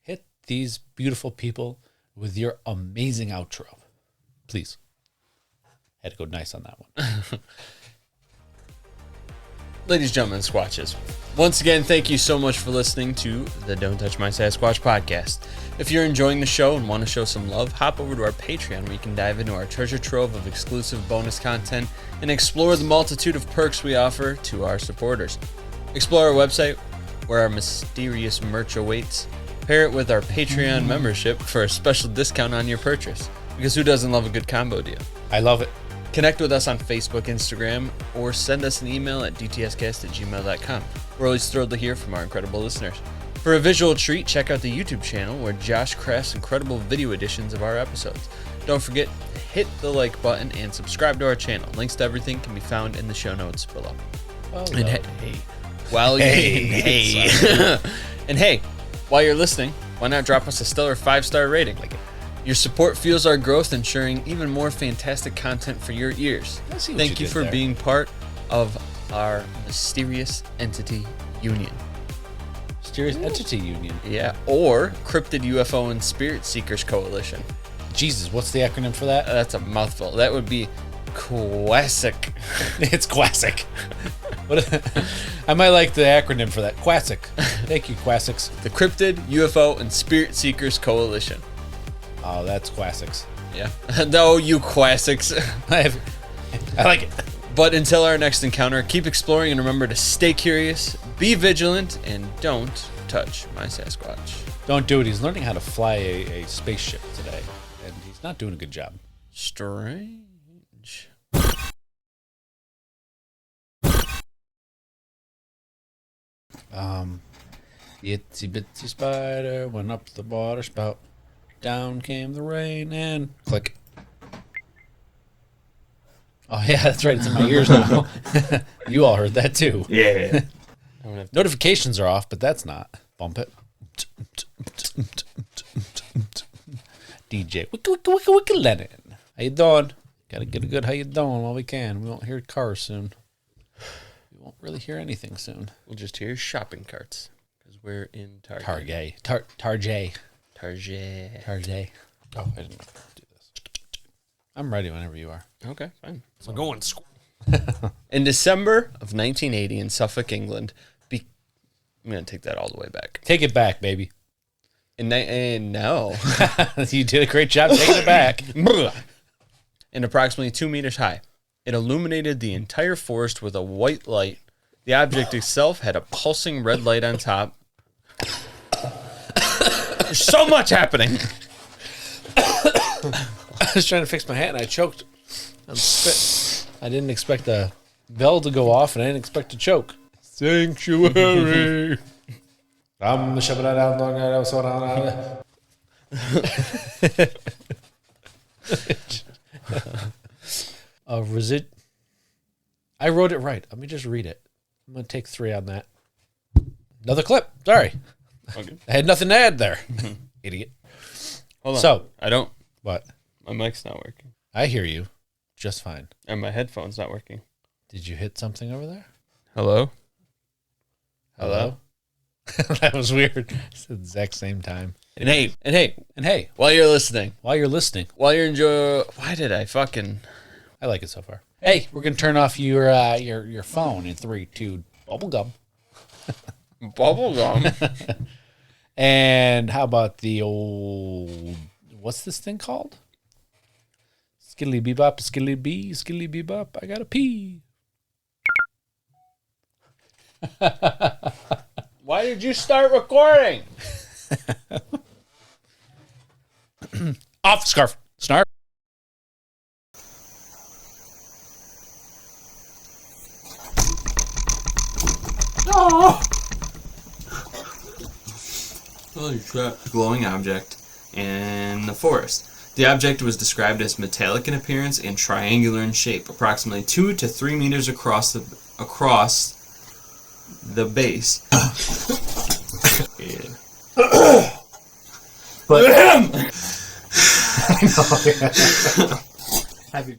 Speaker 1: hit these beautiful people with your amazing outro. Please. Had to go nice on that one.
Speaker 2: Ladies, gentlemen, Squatches, once again, thank you so much for listening to the Don't Touch My Sasquatch podcast. If you're enjoying the show and want to show some love, hop over to our Patreon where you can dive into our treasure trove of exclusive bonus content and explore the multitude of perks we offer to our supporters. Explore our website where our mysterious merch awaits. Pair it with our Patreon membership for a special discount on your purchase. Because who doesn't love a good combo deal?
Speaker 1: I love it.
Speaker 2: Connect with us on Facebook, Instagram, or send us an email at dtscast@gmail.com. We're always thrilled to hear from our incredible listeners. For a visual treat, check out the YouTube channel where Josh crafts incredible video editions of our episodes. Don't forget to hit the like button and subscribe to our channel. Links to everything can be found in the show notes below. And hey, while you're listening, why not drop us a stellar 5-star rating? Your support fuels our growth, ensuring even more fantastic content for your ears. Thank you for being part of our mysterious entity union.
Speaker 1: Mysterious entity union?
Speaker 2: Yeah, or Cryptid UFO and Spirit Seekers Coalition.
Speaker 1: Jesus, what's the acronym for that?
Speaker 2: That's a mouthful. That would be Quasic.
Speaker 1: It's Quasic. What? I might like the acronym for that. Quasic. Thank you, Quasics.
Speaker 2: The Cryptid, UFO, and Spirit Seekers Coalition.
Speaker 1: Oh, that's Quasics.
Speaker 2: Yeah. No, you Quasics.
Speaker 1: I like it.
Speaker 2: But until our next encounter, keep exploring and remember to stay curious, be vigilant, and don't touch my Sasquatch.
Speaker 1: Don't do it. He's learning how to fly a spaceship today, and he's not doing a good job.
Speaker 2: Strange.
Speaker 1: Itsy bitsy spider went up the water spout. Down came the rain and click. Oh yeah, that's right. It's in my ears now. You all heard that too.
Speaker 2: Yeah.
Speaker 1: Notifications are off, but that's not. Bump it. DJ Wicca Lennon. How you doing? Gotta get a good how you doing while we can. We won't hear cars soon. We won't really hear anything soon.
Speaker 2: We'll just hear shopping carts because we're in Target.
Speaker 1: Tarjay. Oh, I didn't do this. I'm ready whenever you are.
Speaker 2: Okay, fine.
Speaker 3: I'm going.
Speaker 2: In December of 1980 in Suffolk, England, I'm going to take that all the way back.
Speaker 1: Take it back, baby.
Speaker 2: No.
Speaker 1: You did a great job taking it back.
Speaker 2: And approximately 2 meters high. It illuminated the entire forest with a white light. The object itself had a pulsing red light on top. There's so much happening.
Speaker 1: I was trying to fix my hat and I choked on spit. I didn't expect the bell to go off and I didn't expect to choke. Sanctuary. I'm I wrote it right. Let me just read it. I'm going to take 3 on that. Another clip. Sorry.
Speaker 2: Okay.
Speaker 1: I had nothing to add there. Idiot.
Speaker 2: Hold on.
Speaker 1: So.
Speaker 2: I don't.
Speaker 1: What?
Speaker 2: My mic's not working.
Speaker 1: I hear you just fine.
Speaker 2: And my headphone's not working.
Speaker 1: Did you hit something over there?
Speaker 2: Hello?
Speaker 1: That was weird. It's the exact same time.
Speaker 2: And hey, while you're listening,
Speaker 1: while you're
Speaker 2: enjoying, why did I fucking?
Speaker 1: I like it so far. Hey, we're gonna turn off your phone in 3, 2, bubblegum.
Speaker 2: Bubblegum.
Speaker 1: And how about the old? What's this thing called? Skiddly bebop, skiddly bee, skiddly bebop. I gotta pee.
Speaker 2: Why did you start recording?
Speaker 1: Off the scarf. Snarf.
Speaker 2: Oh! Holy crap. Glowing object in the forest. The object was described as metallic in appearance and triangular in shape, approximately 2 to 3 meters across the base. Yeah. But I know. Happy